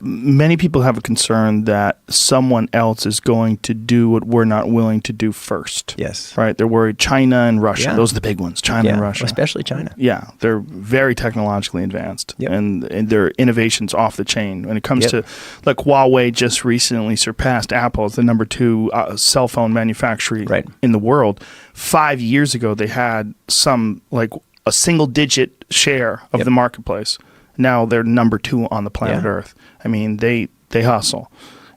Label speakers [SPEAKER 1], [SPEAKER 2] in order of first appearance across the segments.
[SPEAKER 1] Many people have a concern that someone else is going to do what we're not willing to do first.
[SPEAKER 2] Yes.
[SPEAKER 1] Right? They're worried. China and Russia.
[SPEAKER 2] Yeah.
[SPEAKER 1] Those are the big ones. China and Russia.
[SPEAKER 2] Especially China.
[SPEAKER 1] Yeah. They're very technologically advanced.
[SPEAKER 2] Yep.
[SPEAKER 1] And their innovations off the chain. When it comes to, like, Huawei just recently surpassed Apple as the number 2 cell phone manufacturer in the world. 5 years ago, they had a single-digit share of the marketplace. Now they're number 2 on the planet Earth. I mean, they hustle.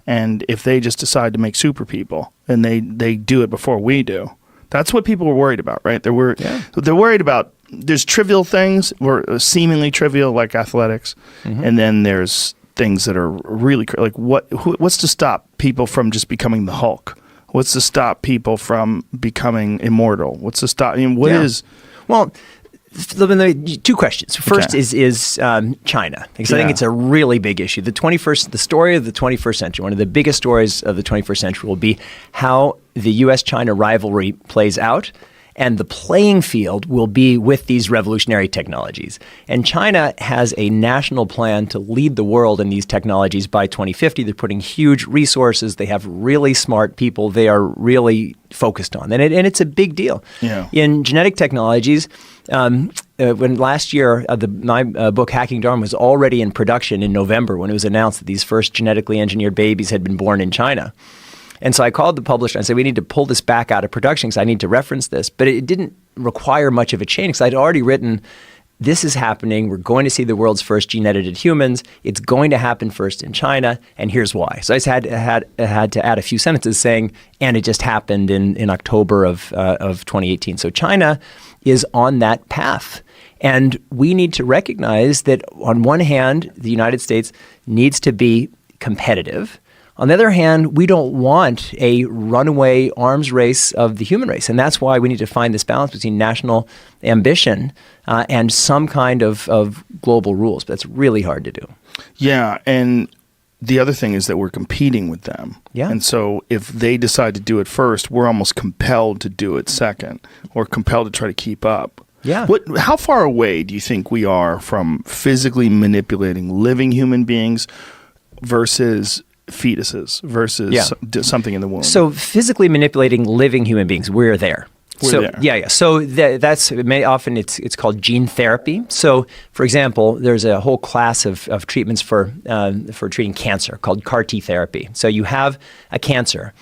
[SPEAKER 1] And if they just decide to make super people, and they do it before we do, that's what people were worried about, right? They're worried about, there's trivial things, or seemingly trivial, like athletics, and then there's things that are really, like what's to stop people from just becoming the Hulk? What's to stop people from becoming immortal? What's to stop, is...
[SPEAKER 2] Well, 2 questions. First is China, because I think it's a really big issue. The story of the 21st century, one of the biggest stories of the 21st century, will be how the U.S.-China rivalry plays out, and the playing field will be with these revolutionary technologies. And China has a national plan to lead the world in these technologies by 2050. They're putting huge resources. They have really smart people they are really focused on. And it's a big deal.
[SPEAKER 1] Yeah.
[SPEAKER 2] In genetic technologies, when last year my book Hacking Darwin was already in production in November, when it was announced that these first genetically engineered babies had been born in China. And so I called the publisher and said, we need to pull this back out of production because I need to reference this. But it didn't require much of a change because I'd already written, this is happening. We're going to see the world's first gene-edited humans. It's going to happen first in China, and here's why. So I just had to add a few sentences saying, and it just happened in October of 2018. So China is on that path. And we need to recognize that on one hand, the United States needs to be competitive. On the other hand, we don't want a runaway arms race of the human race. And that's why we need to find this balance between national ambition and some kind of global rules. But that's really hard to do. Yeah.
[SPEAKER 1] And the other thing is that we're competing with them.
[SPEAKER 2] Yeah.
[SPEAKER 1] And so if they decide to do it first, we're almost compelled to do it second, or compelled to try to keep up.
[SPEAKER 2] Yeah.
[SPEAKER 1] How far away do you think we are from physically manipulating living human beings versus fetuses versus something in the womb?
[SPEAKER 2] So physically manipulating living human beings, we're there.
[SPEAKER 1] There.
[SPEAKER 2] So that's often it's called gene therapy. So, for example, there's a whole class of treatments for treating cancer called CAR T therapy. So you have a cancer.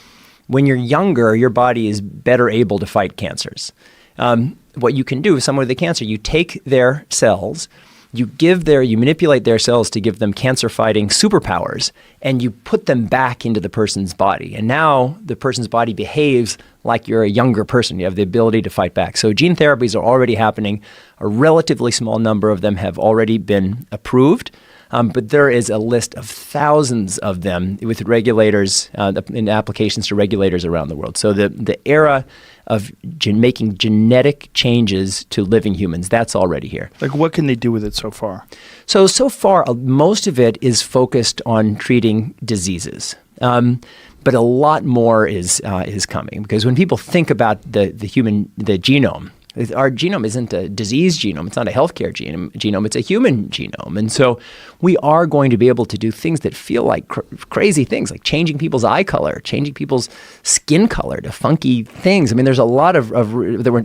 [SPEAKER 2] When you're younger, your body is better able to fight cancers. What you can do with someone with a cancer, you take their cells, you manipulate their cells to give them cancer-fighting superpowers, and you put them back into the person's body. And now the person's body behaves like you're a younger person. You have the ability to fight back. So gene therapies are already happening. A relatively small number of them have already been approved. But there is a list of thousands of them with regulators, in applications to regulators around the world. So the era of making genetic changes to living humans, that's already here.
[SPEAKER 1] Like, what can they do with it so far?
[SPEAKER 2] So far, most of it is focused on treating diseases. But a lot more is coming, because when people think about the genome, our genome isn't a disease genome. It's not a healthcare genome. It's a human genome. And so we are going to be able to do things that feel like crazy things, like changing people's eye color, changing people's skin color to funky things. I mean, there's a lot of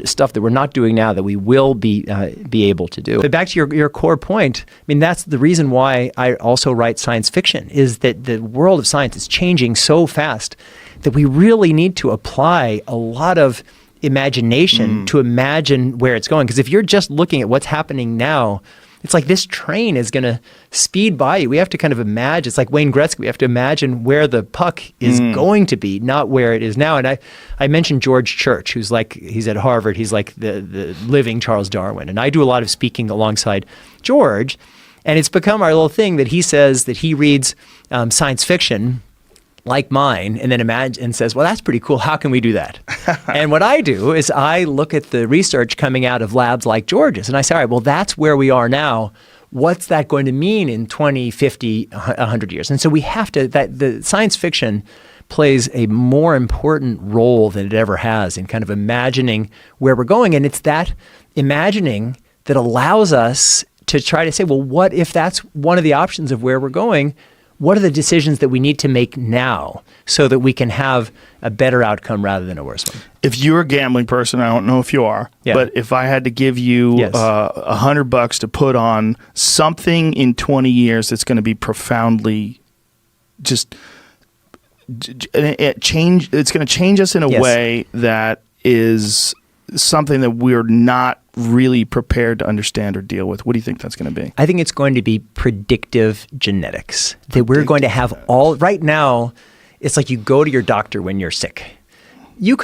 [SPEAKER 2] stuff that we're not doing now that we will be able to do. But back to your core point, I mean, that's the reason why I also write science fiction, is that the world of science is changing so fast that we really need to apply a lot of imagination to imagine where it's going. Because if you're just looking at what's happening now, it's like this train is going to speed by you. We have to kind of imagine. It's like Wayne Gretzky. We have to imagine where the puck is going to be, not where it is now. And I mentioned George Church, he's at Harvard. He's like the living Charles Darwin. And I do a lot of speaking alongside George. And it's become our little thing that he says that he reads science fiction like mine, and then says, well, that's pretty cool. How can we do that? And what I do is I look at the research coming out of labs like George's, and I say, all right, well, that's where we are now. What's that going to mean in 20, 50, 100 years? And so we have to, the science fiction plays a more important role than it ever has in kind of imagining where we're going. And it's that imagining that allows us to try to say, well, what if that's one of the options of where we're going? What are the decisions that we need to make now so that we can have a better outcome rather than a worse one?
[SPEAKER 1] If you're a gambling person, I don't know if you are, but if I had to give you $100 to put on something in 20 years that's going to be profoundly just it's going to change us in a way that is something that we're not really prepared to understand or deal with. What do you think that's going to be?
[SPEAKER 2] I think it's going to be predictive genetics. That we're going to have all, right now, it's like you go to your doctor when you're sick. This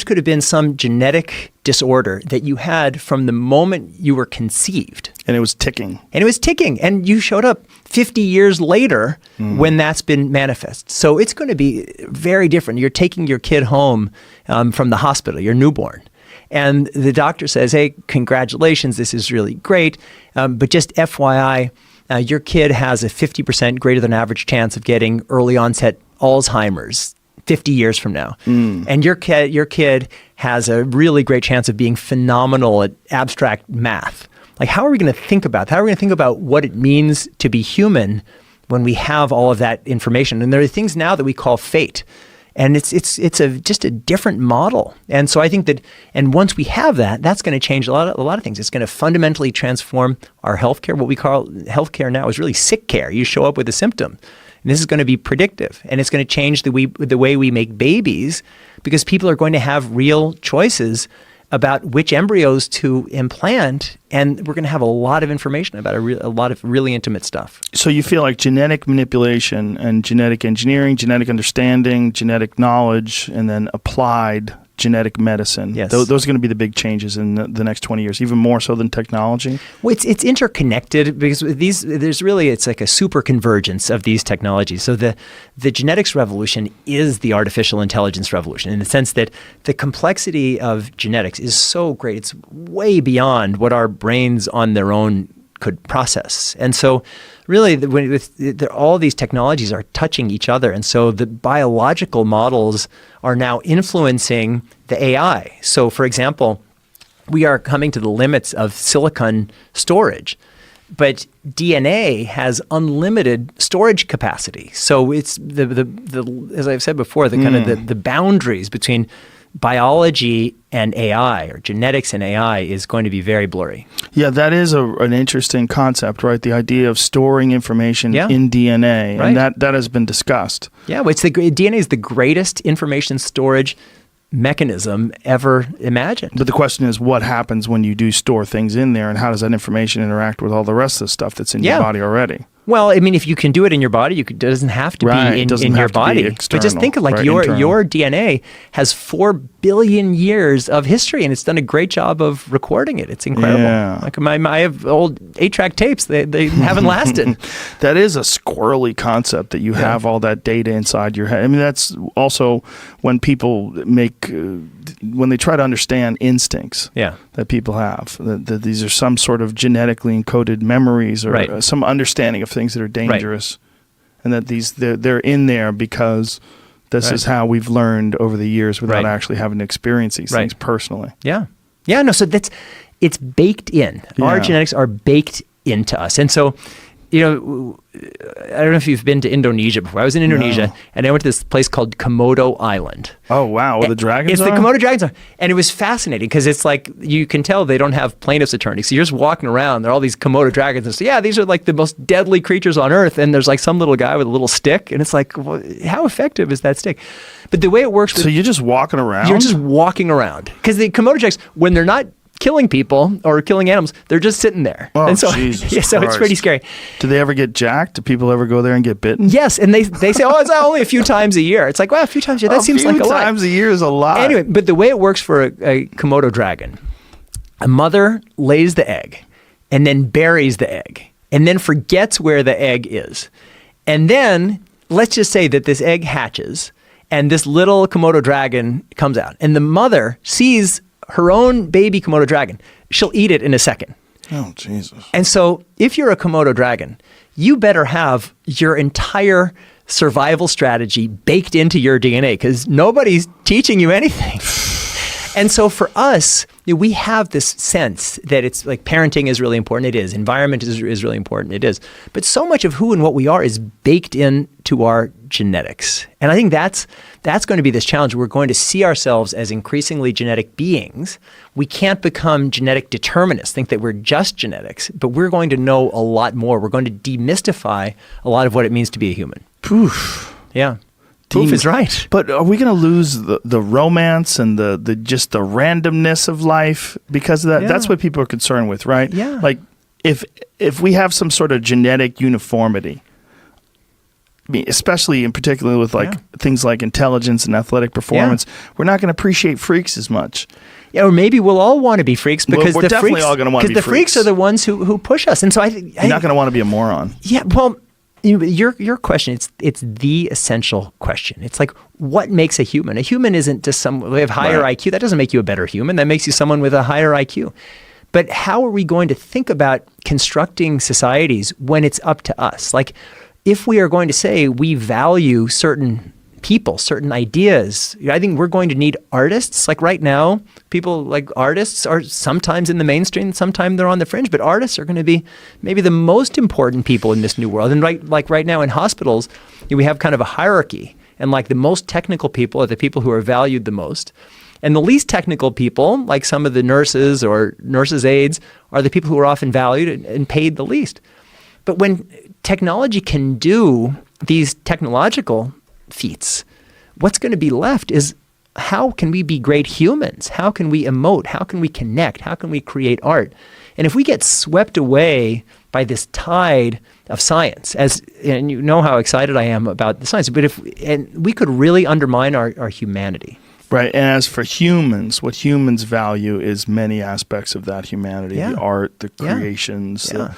[SPEAKER 2] could have been some genetic disorder that you had from the moment you were conceived.
[SPEAKER 1] And it was ticking.
[SPEAKER 2] And you showed up 50 years later when that's been manifest. So it's going to be very different. You're taking your kid home from the hospital, your newborn. And the doctor says, hey, congratulations, this is really great. But just FYI, your kid has a 50% greater than average chance of getting early onset Alzheimer's 50 years from now. And your kid has a really great chance of being phenomenal at abstract math. Like, how are we going to think about that? How are we going to think about what it means to be human when we have all of that information? And there are things now that we call fate. And it's just a different model. And so I think that, and once we have that, that's going to change a lot of things. It's going to fundamentally transform our healthcare. What we call healthcare now is really sick care. You show up with a symptom. And this is going to be predictive. And it's going to change the way we make babies, because people are going to have real choices about which embryos to implant, and we're going to have a lot of information about a lot of really intimate stuff. So
[SPEAKER 1] you feel like genetic manipulation and genetic engineering, genetic understanding, genetic knowledge, and then applied genetic medicine.
[SPEAKER 2] Yes.
[SPEAKER 1] Those are going to be the big changes in the next 20 years, even more so than technology.
[SPEAKER 2] Well, it's interconnected, because it's like a super convergence of these technologies. So the genetics revolution is the artificial intelligence revolution, in the sense that the complexity of genetics is so great. It's way beyond what our brains on their own could process. And so really, all these technologies are touching each other. And so the biological models are now influencing the AI. So for example, we are coming to the limits of silicon storage, but DNA has unlimited storage capacity. So it's as I've said before, the kind of the boundaries between biology and AI, or genetics and AI, is going to be very blurry.
[SPEAKER 1] Yeah, that is an interesting concept, right? The idea of storing information in DNA,
[SPEAKER 2] right.
[SPEAKER 1] And that has been discussed.
[SPEAKER 2] Yeah, well, DNA is the greatest information storage mechanism ever imagined.
[SPEAKER 1] But the question is, what happens when you do store things in there, and how does that information interact with all the rest of the stuff that's in your body already?
[SPEAKER 2] Well, I mean, if you can do it in your body, it doesn't have to be in your body. But just think of your DNA has 4 billion years of history, and it's done a great job of recording it. It's incredible. Yeah. Like I have old 8-track tapes. They haven't lasted.
[SPEAKER 1] That is a squirrely concept, that you have all that data inside your head. I mean, that's also when people when they try to understand instincts that people have, that these are some sort of genetically encoded memories, or some understanding of things that are dangerous, and that they're in there because this is how we've learned over the years without actually having to experience these things personally.
[SPEAKER 2] Yeah. No, so it's baked in. Yeah. Our genetics are baked into us. And so, I don't know if you've been to Indonesia before. I was in Indonesia, and I went to this place called Komodo Island.
[SPEAKER 1] Oh, wow. Where the dragons
[SPEAKER 2] It's
[SPEAKER 1] are?
[SPEAKER 2] the Komodo dragons are. And it was fascinating, because it's like, you can tell they don't have plaintiff's attorneys. So you're just walking around. There are all these Komodo dragons. And so, these are like the most deadly creatures on earth. And there's like some little guy with a little stick. And it's like, well, how effective is that stick? But the way it works...
[SPEAKER 1] So you're just walking around?
[SPEAKER 2] You're just walking around. Because the Komodo dragons, when they're not killing people or killing animals, they're just sitting there.
[SPEAKER 1] Oh,
[SPEAKER 2] and so,
[SPEAKER 1] Jesus
[SPEAKER 2] so it's pretty scary.
[SPEAKER 1] Do they ever get jacked? Do people ever go there and get bitten?
[SPEAKER 2] Yes, and they say, it's only a few times a year. It's like, well, a few times a year, that seems like a lot.
[SPEAKER 1] A few times a year is a lot.
[SPEAKER 2] Anyway, but the way it works for a Komodo dragon, a mother lays the egg and then buries the egg and then forgets where the egg is. And then, let's just say that this egg hatches and this little Komodo dragon comes out, and the mother sees her own baby Komodo dragon. She'll eat it in a second.
[SPEAKER 1] Oh, Jesus.
[SPEAKER 2] And so if you're a Komodo dragon, you better have your entire survival strategy baked into your DNA, because nobody's teaching you anything. And so for us, we have this sense that it's like parenting is really important. It is. Environment is really important. It is. But so much of who and what we are is baked into our genetics. And I think that's going to be this challenge. We're going to see ourselves as increasingly genetic beings. We can't become genetic determinists, think that we're just genetics, but we're going to know a lot more. We're going to demystify a lot of what it means to be a human.
[SPEAKER 1] Poof.
[SPEAKER 2] Yeah. Poof is right.
[SPEAKER 1] But are we going to lose the romance and the just the randomness of life because of that? Yeah. That's what people are concerned with, right?
[SPEAKER 2] Yeah.
[SPEAKER 1] Like if we have some sort of genetic uniformity, I mean, especially in particular with things like intelligence and athletic performance, we're not going to appreciate freaks as much.
[SPEAKER 2] Yeah, or maybe we'll all want to be freaks because
[SPEAKER 1] we're
[SPEAKER 2] the
[SPEAKER 1] definitely
[SPEAKER 2] freaks,
[SPEAKER 1] all going to want to be freaks.
[SPEAKER 2] Because the freaks are the ones who push us. And so
[SPEAKER 1] you're not going to want to be a moron.
[SPEAKER 2] Yeah, well, your question, it's the essential question. It's like, what makes a human? A human isn't just we have higher IQ. That doesn't make you a better human. That makes you someone with a higher IQ. But how are we going to think about constructing societies when it's up to us? Like, if we are going to say we value certain people, certain ideas, I think we're going to need artists. Like right now, people like artists are sometimes in the mainstream, sometimes they're on the fringe, but artists are going to be maybe the most important people in this new world. And right now in hospitals, we have kind of a hierarchy, and like the most technical people are the people who are valued the most. And the least technical people, like some of the nurses or nurses' aides, are the people who are often valued and paid the least. But when technology can do these technological feats, what's going to be left is how can we be great humans? How can we emote? How can we connect? How can we create art? And if we get swept away by this tide of science, and you know how excited I am about the science, but we could really undermine our humanity.
[SPEAKER 1] Right, and as for humans, what humans value is many aspects of that humanity: the art, the creations, the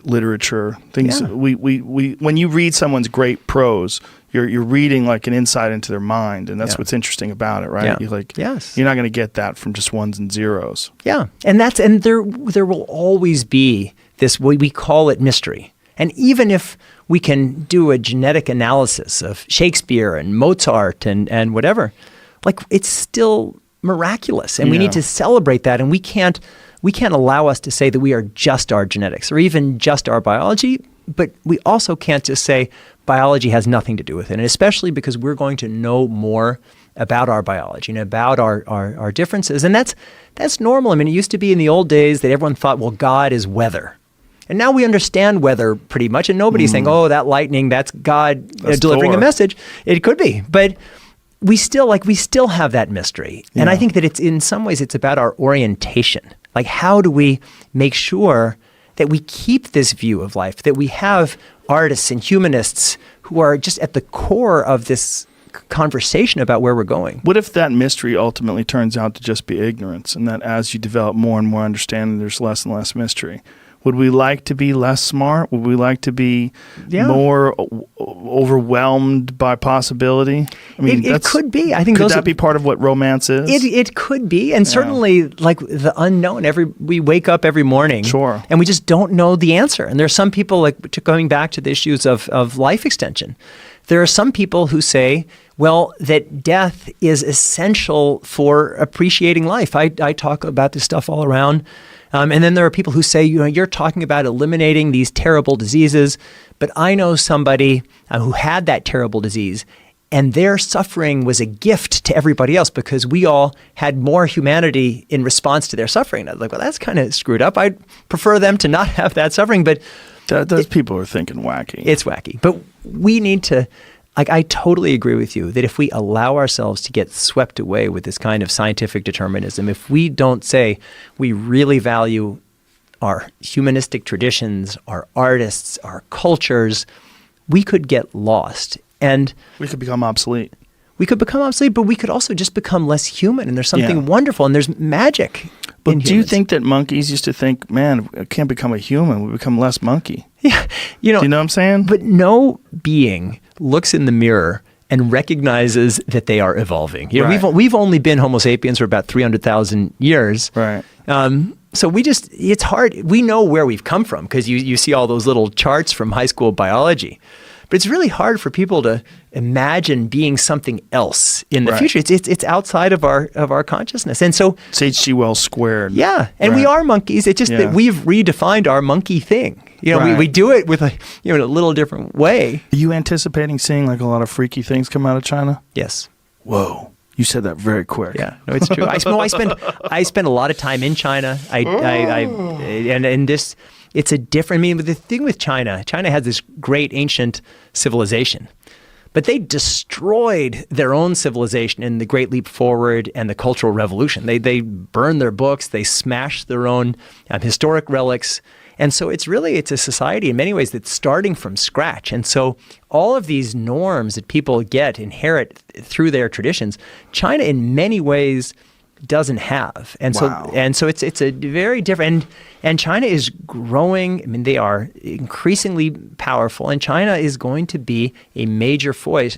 [SPEAKER 1] literature, things. We when you read someone's great prose, you're reading like an insight into their mind, and that's what's interesting about it, right?
[SPEAKER 2] Yeah.
[SPEAKER 1] You're like,
[SPEAKER 2] you're
[SPEAKER 1] not going to get that from just ones and zeros.
[SPEAKER 2] Yeah, and there will always be this, we call it mystery. And even if we can do a genetic analysis of Shakespeare and Mozart and whatever, like it's still miraculous, and we need to celebrate that. And we can't allow us to say that we are just our genetics or even just our biology, but we also can't just say biology has nothing to do with it. And especially because we're going to know more about our biology and about our differences. And that's normal. I mean, it used to be in the old days that everyone thought, well, God is weather. And now we understand weather pretty much, and nobody's saying, oh, that lightning, that's God delivering a message. It could be, but we still have that mystery. Yeah. And I think that it's in some ways it's about our orientation. Like, how do we make sure that we keep this view of life, that we have artists and humanists who are just at the core of this conversation about where we're going?
[SPEAKER 1] What if that mystery ultimately turns out to just be ignorance, and that as you develop more and more understanding, there's less and less mystery? Would we like to be less smart? Would we like to be more overwhelmed by possibility? I mean,
[SPEAKER 2] it could be. I think
[SPEAKER 1] could that be part of what romance is?
[SPEAKER 2] It could be, and certainly like the unknown. We wake up every morning, and we just don't know the answer. And there are some people, like going back to the issues of life extension. There are some people who say, well, that death is essential for appreciating life. I talk about this stuff all around. And then there are people who say, you're talking about eliminating these terrible diseases, but I know somebody who had that terrible disease, and their suffering was a gift to everybody else because we all had more humanity in response to their suffering. And I was like, well, that's kind of screwed up. I'd prefer them to not have that suffering, but
[SPEAKER 1] those people are thinking wacky.
[SPEAKER 2] It's wacky, but we need to. I totally agree with you that if we allow ourselves to get swept away with this kind of scientific determinism, if we don't say we really value our humanistic traditions, our artists, our cultures, we could get lost. And
[SPEAKER 1] we could become obsolete.
[SPEAKER 2] But we could also just become less human. And there's something wonderful, and there's magic.
[SPEAKER 1] But do you think that monkeys used to think, man, I can't become a human, we become less monkey?
[SPEAKER 2] Yeah.
[SPEAKER 1] Do you know what I'm saying?
[SPEAKER 2] But no being looks in the mirror and recognizes that they are evolving. We've only been Homo sapiens for about 300,000 years.
[SPEAKER 1] Right.
[SPEAKER 2] So it's hard. We know where we've come from because you see all those little charts from high school biology. But it's really hard for people to imagine being something else in the future. It's outside of our consciousness. And so
[SPEAKER 1] it's H.G. Wells squared.
[SPEAKER 2] Yeah. And we are monkeys. It's just that we've redefined our monkey thing. We do it with in a little different way.
[SPEAKER 1] Are you anticipating seeing like a lot of freaky things come out of China?
[SPEAKER 2] Yes.
[SPEAKER 1] Whoa. You said that very quick.
[SPEAKER 2] Yeah, no, it's true. I spend a lot of time in China. And this, it's a different. I mean, the thing with China has this great ancient civilization, but they destroyed their own civilization in the Great Leap Forward and the Cultural Revolution. They burned their books. They smashed their own historic relics. And so it's a society in many ways that's starting from scratch. And so all of these norms that people inherit through their traditions, China in many ways doesn't have. And so it's a very different, and China is growing. I mean, they are increasingly powerful, and China is going to be a major force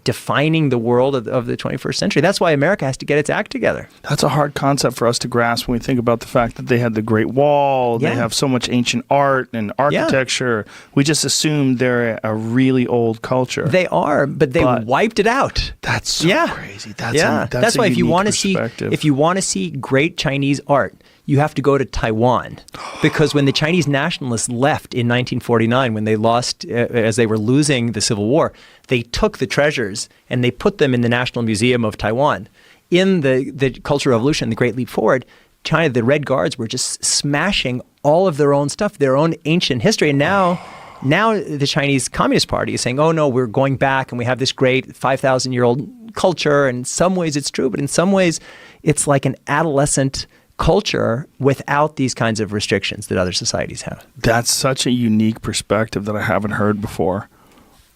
[SPEAKER 2] defining the world of the 21st century. That's why America has to get its act together.
[SPEAKER 1] That's a hard concept for us to grasp when we think about the fact that they had the Great Wall, they have so much ancient art and architecture. We just assume they're a really old culture.
[SPEAKER 2] They are, but they wiped it out.
[SPEAKER 1] That's so crazy.
[SPEAKER 2] That's why if you want to see great Chinese art, you have to go to Taiwan, because when the Chinese nationalists left in 1949, when they lost, as they were losing the Civil War, they took the treasures and they put them in the National Museum of Taiwan. In the Cultural Revolution, the Great Leap Forward, China, the Red Guards were just smashing all of their own stuff, their own ancient history. And now the Chinese Communist Party is saying, oh no, we're going back and we have this great 5,000-year-old culture. And in some ways it's true, but in some ways it's like an adolescent culture without these kinds of restrictions that other societies have.
[SPEAKER 1] That's such a unique perspective that I haven't heard before.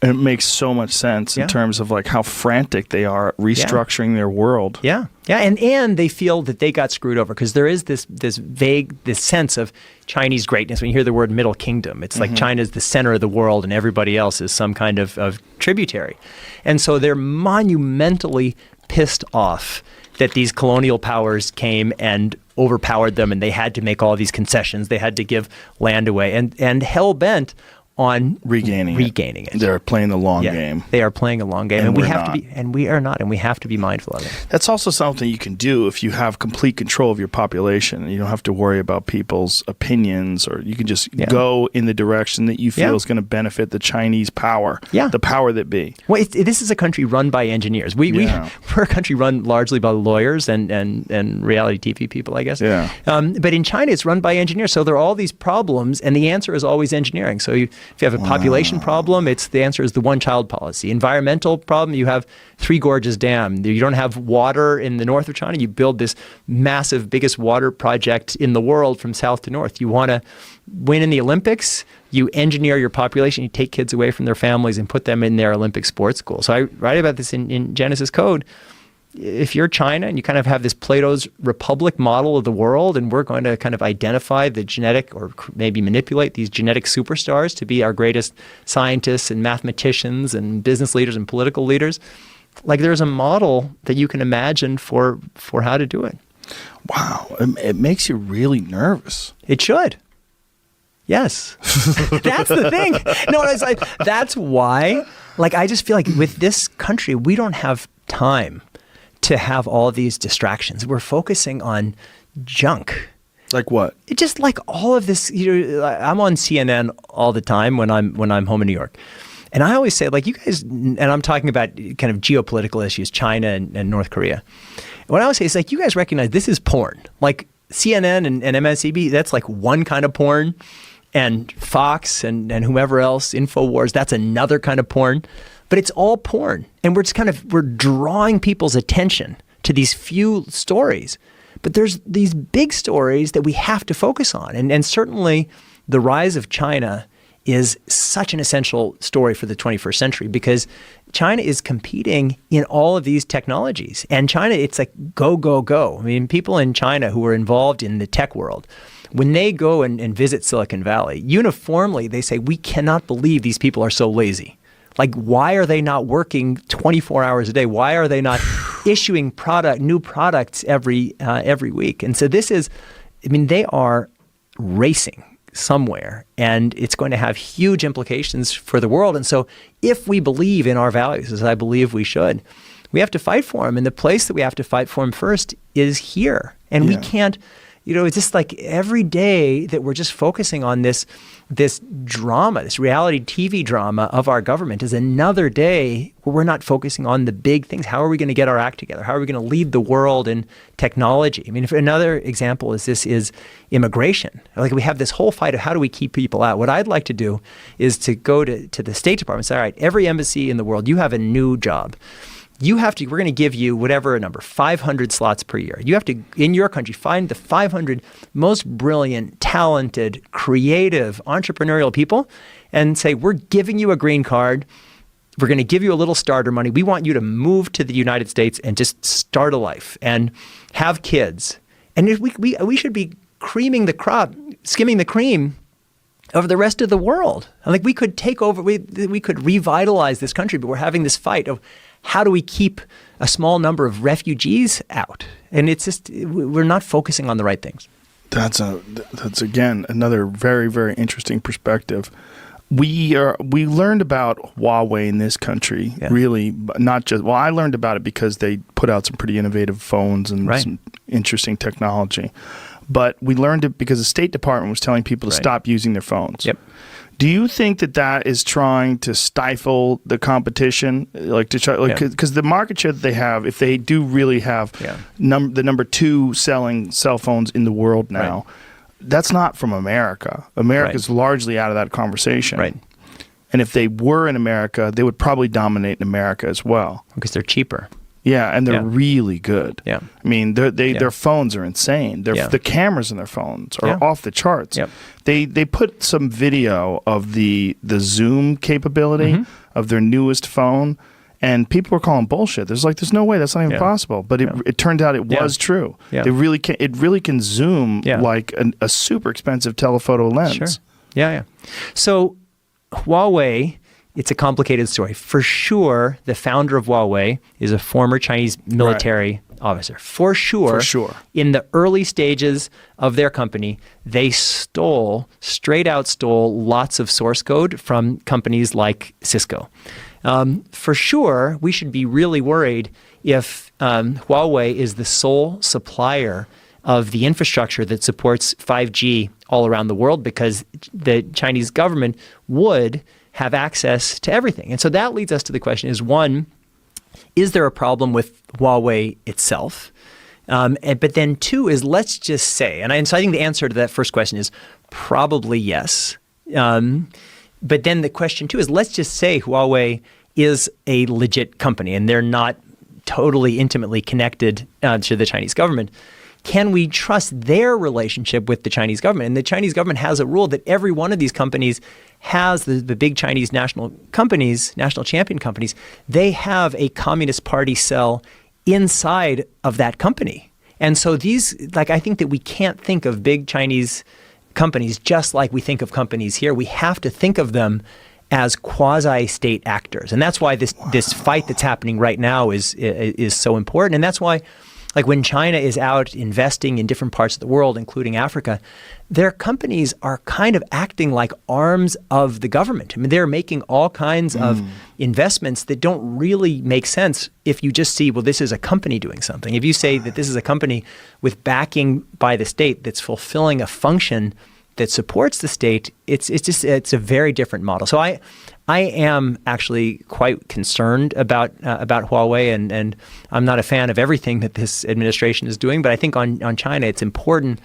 [SPEAKER 1] And it makes so much sense in terms of like how frantic they are at restructuring their world.
[SPEAKER 2] Yeah. And they feel that they got screwed over because there is this vague sense of Chinese greatness. When you hear the word Middle Kingdom, it's like China's the center of the world and everybody else is some kind of tributary. And so they're monumentally pissed off that these colonial powers came and overpowered them, and they had to make all these concessions. They had to give land away, and hell-bent on regaining it.
[SPEAKER 1] They're playing the long game.
[SPEAKER 2] They are playing a long game, and we have to be, and we are not, and we have to be mindful of it.
[SPEAKER 1] That's also something you can do if you have complete control of your population. You don't have to worry about people's opinions, or you can just go in the direction that you feel is going to benefit the Chinese power, the power that be.
[SPEAKER 2] Well, this is a country run by engineers. We're a country run largely by lawyers and reality TV people, I guess.
[SPEAKER 1] Yeah.
[SPEAKER 2] But in China, it's run by engineers. So there are all these problems, and the answer is always engineering. So if you have a population problem, the answer is the one-child policy. Environmental problem, you have Three Gorges Dam. You don't have water in the north of China. You build this massive, biggest water project in the world from south to north. You want to win in the Olympics, you engineer your population, you take kids away from their families and put them in their Olympic sports school. So I write about this in Genesis Code. If you're China and you kind of have this Plato's Republic model of the world, and we're going to kind of identify the genetic, or maybe manipulate these genetic superstars to be our greatest scientists and mathematicians and business leaders and political leaders, like there's a model that you can imagine for how to do it.
[SPEAKER 1] Wow. It makes you really nervous.
[SPEAKER 2] It should. Yes. That's the thing. No, it's like, that's why, like, I just feel like with this country, we don't have time to have all these distractions. We're focusing on junk.
[SPEAKER 1] Like what?
[SPEAKER 2] It just like all of this. I'm on CNN all the time when I'm home in New York, and I always say, like, you guys, and I'm talking about kind of geopolitical issues, China and North Korea. What I always say is, like, you guys recognize this is porn. Like CNN and MSNBC, that's like one kind of porn, and Fox and whomever else, InfoWars, that's another kind of porn. But it's all porn. And we're drawing people's attention to these few stories. But there's these big stories that we have to focus on. And certainly the rise of China is such an essential story for the 21st century, because China is competing in all of these technologies. And China, it's like go, go, go. I mean, people in China who are involved in the tech world, when they go and visit Silicon Valley, uniformly they say, we cannot believe these people are so lazy. Like, why are they not working 24 hours a day? Why are they not issuing new products every week? And so this is, I mean, they are racing somewhere, and it's going to have huge implications for the world. And so if we believe in our values, as I believe we should, we have to fight for them. And the place that we have to fight for them first is here. And we can't, it's just like every day that we're just focusing on this drama, this reality TV drama of our government is another day where we're not focusing on the big things. How are we going to get our act together? How are we going to lead the world in technology? I mean, another example is immigration. Like we have this whole fight of how do we keep people out. What I'd like to do is to go to the State Department and say, all right, every embassy in the world, you have a new job. We're going to give you whatever number, 500 slots per year. You have to, in your country, find the 500 most brilliant, talented, creative, entrepreneurial people and say, we're giving you a green card. We're going to give you a little starter money. We want you to move to the United States and just start a life and have kids. And if we should be creaming the crop, skimming the cream of the rest of the world. Like we could take over, we could revitalize this country, but we're having this fight of how do we keep a small number of refugees out? And it's just, we're not focusing on the right things.
[SPEAKER 1] That's again, another very, very interesting perspective. We learned about Huawei in this country, really, not just, I learned about it because they put out some pretty innovative phones and some interesting technology. But we learned it because the State Department was telling people to stop using their phones.
[SPEAKER 2] Yep.
[SPEAKER 1] Do you think that is trying to stifle the competition, because the market share that they have, if they do really have the number 2 selling cell phones in the world now, that's not from America. America's largely out of that conversation.
[SPEAKER 2] Right.
[SPEAKER 1] And if they were in America, they would probably dominate in America as well.
[SPEAKER 2] Because they're cheaper.
[SPEAKER 1] Yeah, and they're really good.
[SPEAKER 2] Yeah.
[SPEAKER 1] I mean, their phones are insane. The cameras in their phones are off the charts.
[SPEAKER 2] Yep.
[SPEAKER 1] They put some video of the zoom capability of their newest phone, and people were calling bullshit. There's no way, that's not even possible. But it turned out it was true. Yeah. It really can zoom like a super expensive telephoto lens.
[SPEAKER 2] Sure. Yeah. So Huawei, it's a complicated story. For sure, the founder of Huawei is a former Chinese military officer. For sure. In the early stages of their company, they straight out stole lots of source code from companies like Cisco. For sure, we should be really worried if Huawei is the sole supplier of the infrastructure that supports 5G all around the world, because the Chinese government would have access to everything. And so that leads us to the question is, one, is there a problem with Huawei itself? But then two is, let's just say, so I think the answer to that first question is probably yes. But then the question two is, let's just say Huawei is a legit company and they're not totally intimately connected to the Chinese government. Can we trust their relationship with the Chinese government? And the Chinese government has a rule that every one of these companies has, the big Chinese national champion companies, they have a Communist Party cell inside of that company. And so I think that we can't think of big Chinese companies just like we think of companies here. We have to think of them as quasi-state actors. And that's why this fight that's happening right now is so important. And that's why, like, when China is out investing in different parts of the world, including Africa, their companies are kind of acting like arms of the government. I mean, they're making all kinds of investments that don't really make sense if you just see, well, this is a company doing something. If you say that this is a company with backing by the state that's fulfilling a function that supports the state, it's a very different model. So I am actually quite concerned about Huawei, and I'm not a fan of everything that this administration is doing. But I think on China, it's important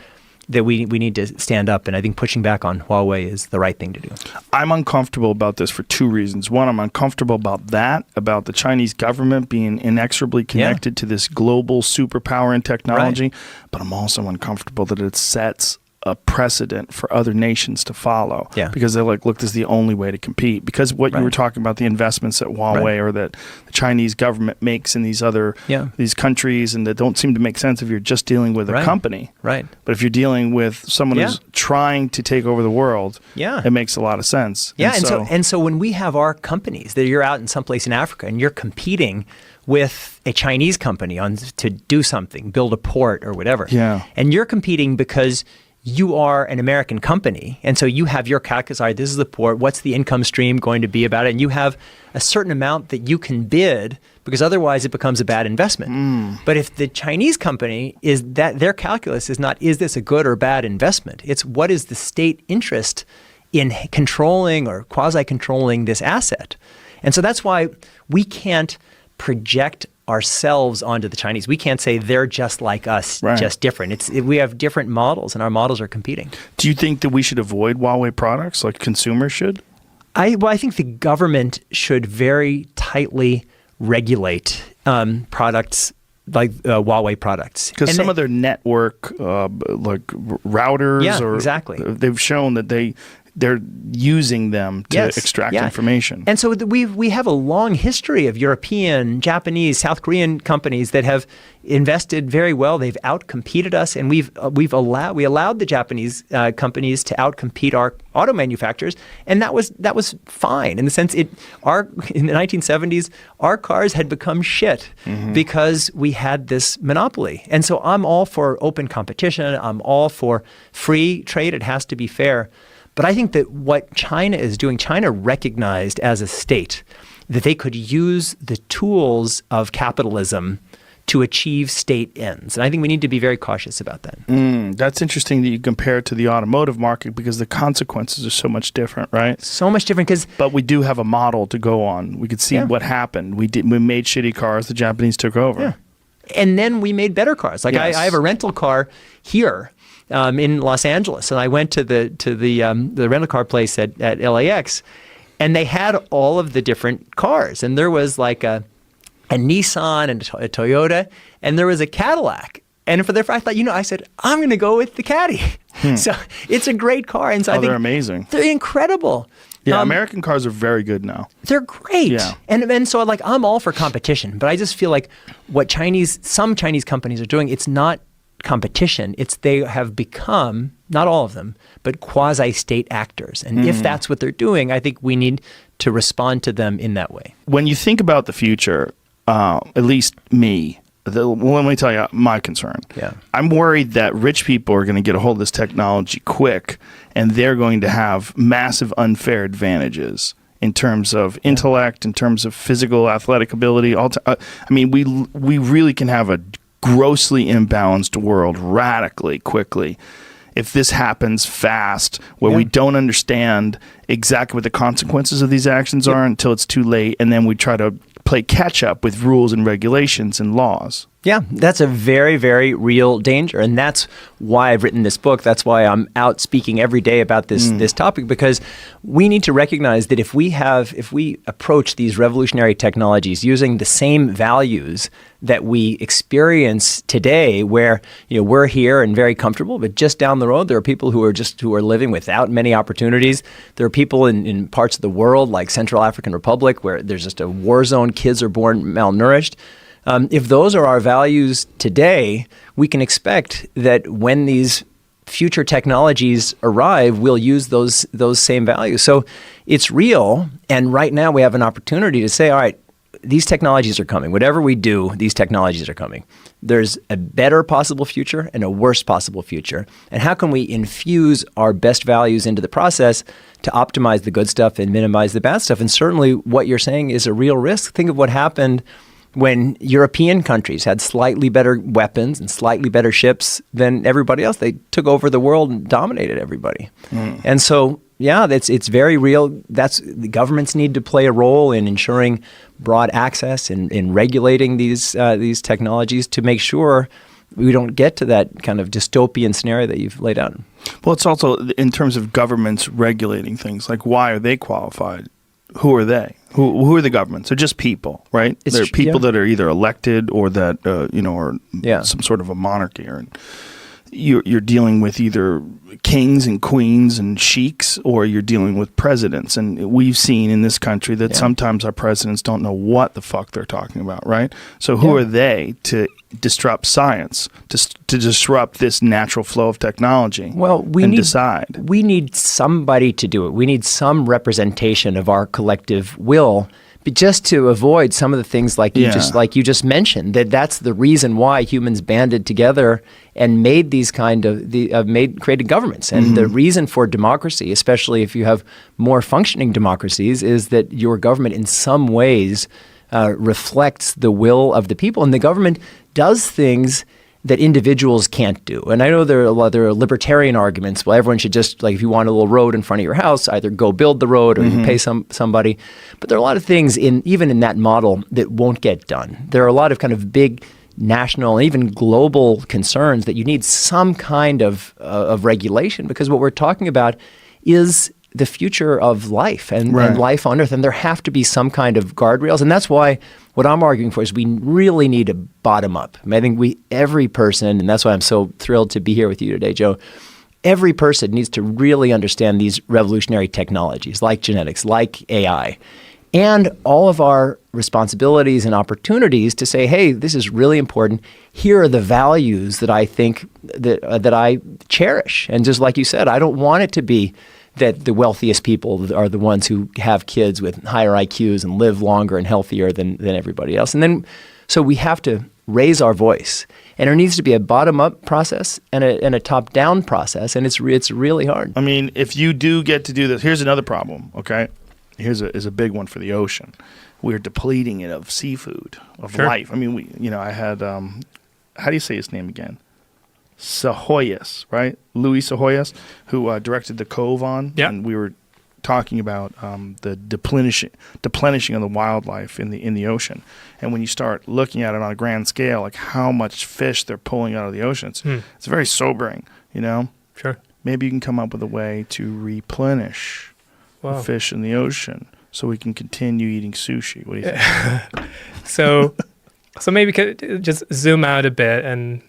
[SPEAKER 2] that we need to stand up, and I think pushing back on Huawei is the right thing to do. I'm
[SPEAKER 1] uncomfortable about this for two reasons. One, I'm uncomfortable about the Chinese government being inexorably connected to this global superpower in technology. Right. But I'm also uncomfortable that it sets a precedent for other nations to follow, because they're like, look, this is the only way to compete. Because what you were talking about, the investments that Huawei or that the Chinese government makes in these other these countries, and that don't seem to make sense if you're just dealing with a company. Right. But if you're dealing with someone who's trying to take over the world, it makes a lot of sense.
[SPEAKER 2] Yeah, and so when we have our companies that you're out in someplace in Africa and you're competing with a Chinese company to do something, build a port or whatever, and you're competing because you are an American company, and so you have your calculus, all right, this is the port, what's the income stream going to be about it? And you have a certain amount that you can bid, because otherwise it becomes a bad investment. But if the Chinese company is that, their calculus is not, is this a good or bad investment? It's what is the state interest in controlling or quasi-controlling this asset? And so that's why we can't project ourselves onto the Chinese. We can't say they're just like us, just different. We have different models, and our models are competing.
[SPEAKER 1] Do you think that we should avoid Huawei products like consumers should?
[SPEAKER 2] I think the government should very tightly regulate products like Huawei products.
[SPEAKER 1] Because some of their network, like routers,
[SPEAKER 2] exactly.
[SPEAKER 1] They've shown that they're using them to extract information.
[SPEAKER 2] And so we have a long history of European, Japanese, South Korean companies that have invested very well. They've outcompeted us, and we allowed the Japanese companies to outcompete our auto manufacturers, and that was fine in the sense in the 1970s our cars had become shit because we had this monopoly. And so I'm all for open competition. I'm all for free trade. It has to be fair. But I think that what China is doing, China recognized as a state that they could use the tools of capitalism to achieve state ends. And I think we need to be very cautious about that.
[SPEAKER 1] That's interesting that you compare it to the automotive market because the consequences are so much different, right?
[SPEAKER 2] So much different
[SPEAKER 1] But we do have a model to go on. We could see what happened. We made shitty cars. The Japanese took over.
[SPEAKER 2] Yeah. And then we made better cars. Like I have a rental car here. In Los Angeles, and I went to the rental car place at LAX, and they had all of the different cars, and there was like a Nissan and a Toyota, and there was a Cadillac. And for their, I thought, I said, I'm going to go with the Caddy. So it's a great car, and so I think
[SPEAKER 1] they're amazing.
[SPEAKER 2] They're incredible.
[SPEAKER 1] Yeah, American cars are very good now.
[SPEAKER 2] They're great.
[SPEAKER 1] Yeah.
[SPEAKER 2] And so like I'm all for competition, but I just feel like what some Chinese companies are doing, it's not competition. They have become, not all of them, but quasi-state actors. And if that's what they're doing, I think we need to respond to them in that way.
[SPEAKER 1] When you think about the future, at least me, let me tell you my concern.
[SPEAKER 2] Yeah.
[SPEAKER 1] I'm worried that rich people are going to get a hold of this technology quick, and they're going to have massive unfair advantages in terms of intellect, in terms of physical, athletic ability. We really can have a grossly imbalanced world radically quickly if this happens fast, where we don't understand exactly what the consequences of these actions are until it's too late, and then we try to play catch up with rules and regulations and laws.
[SPEAKER 2] Yeah, that's a very, very real danger. And that's why I've written this book. That's why I'm out speaking every day about this topic, because we need to recognize that if we approach these revolutionary technologies using the same values that we experience today, where we're here and very comfortable, but just down the road there are people who are living without many opportunities. There are people in parts of the world like Central African Republic where there's just a war zone. Kids are born malnourished. If those are our values today, we can expect that when these future technologies arrive, we'll use those same values. So it's real, and right now we have an opportunity to say, all right, these technologies are coming. Whatever we do, these technologies are coming. There's a better possible future and a worse possible future. And how can we infuse our best values into the process to optimize the good stuff and minimize the bad stuff? And certainly what you're saying is a real risk. Think of what happened when European countries had slightly better weapons and slightly better ships than everybody else. They took over the world and dominated everybody. And so, it's very real. The governments need to play a role in ensuring broad access and in regulating these technologies to make sure we don't get to that kind of dystopian scenario that you've laid out.
[SPEAKER 1] Well, it's also in terms of governments regulating things, like why are they qualified? Who are they? Who are the governments? They're just people, right? They're people that are either elected or that are some sort of a monarchy. Or you're dealing with either kings and queens and sheiks, or you're dealing with presidents. And we've seen in this country that sometimes our presidents don't know what the fuck they're talking about, right? So who are they to disrupt science, to disrupt this natural flow of technology?
[SPEAKER 2] Well, we need somebody to do it. We need some representation of our collective will, just to avoid some of the things like you just mentioned, that's the reason why humans banded together and made these created governments. And the reason for democracy, especially if you have more functioning democracies, is that your government in some ways reflects the will of the people, and the government does things that individuals can't do. And I know there are libertarian arguments. Well, everyone should just, like, if you want a little road in front of your house, either go build the road or you pay somebody. But there are a lot of things even in that model that won't get done. There are a lot of kind of big national and even global concerns that you need some kind of regulation, because what we're talking about is the future of life and life on Earth, and there have to be some kind of guardrails. And that's why what I'm arguing for is we really need to bottom up. I mean, I think every person, and that's why I'm so thrilled to be here with you today, Joe, every person needs to really understand these revolutionary technologies like genetics, like AI, and all of our responsibilities and opportunities to say, hey, this is really important. Here are the values that I think that I cherish. And just like you said, I don't want it to be that the wealthiest people are the ones who have kids with higher IQs and live longer and healthier than everybody else. And then, so we have to raise our voice. And there needs to be a bottom-up process and a top-down process, and it's really hard.
[SPEAKER 1] I mean, if you do get to do this, here's another problem, okay? Here's a big one for the ocean. We're depleting it of seafood, of life. I mean, I had, how do you say his name again? Sahoyas, right? Luis Sahoyas, who directed The Cove on.
[SPEAKER 3] Yep.
[SPEAKER 1] And we were talking about the deplenishing of the wildlife in the ocean. And when you start looking at it on a grand scale, like how much fish they're pulling out of the ocean, it's very sobering,
[SPEAKER 3] Sure.
[SPEAKER 1] Maybe you can come up with a way to replenish the fish in the ocean so we can continue eating sushi. What do you think?
[SPEAKER 3] So maybe just zoom out a bit and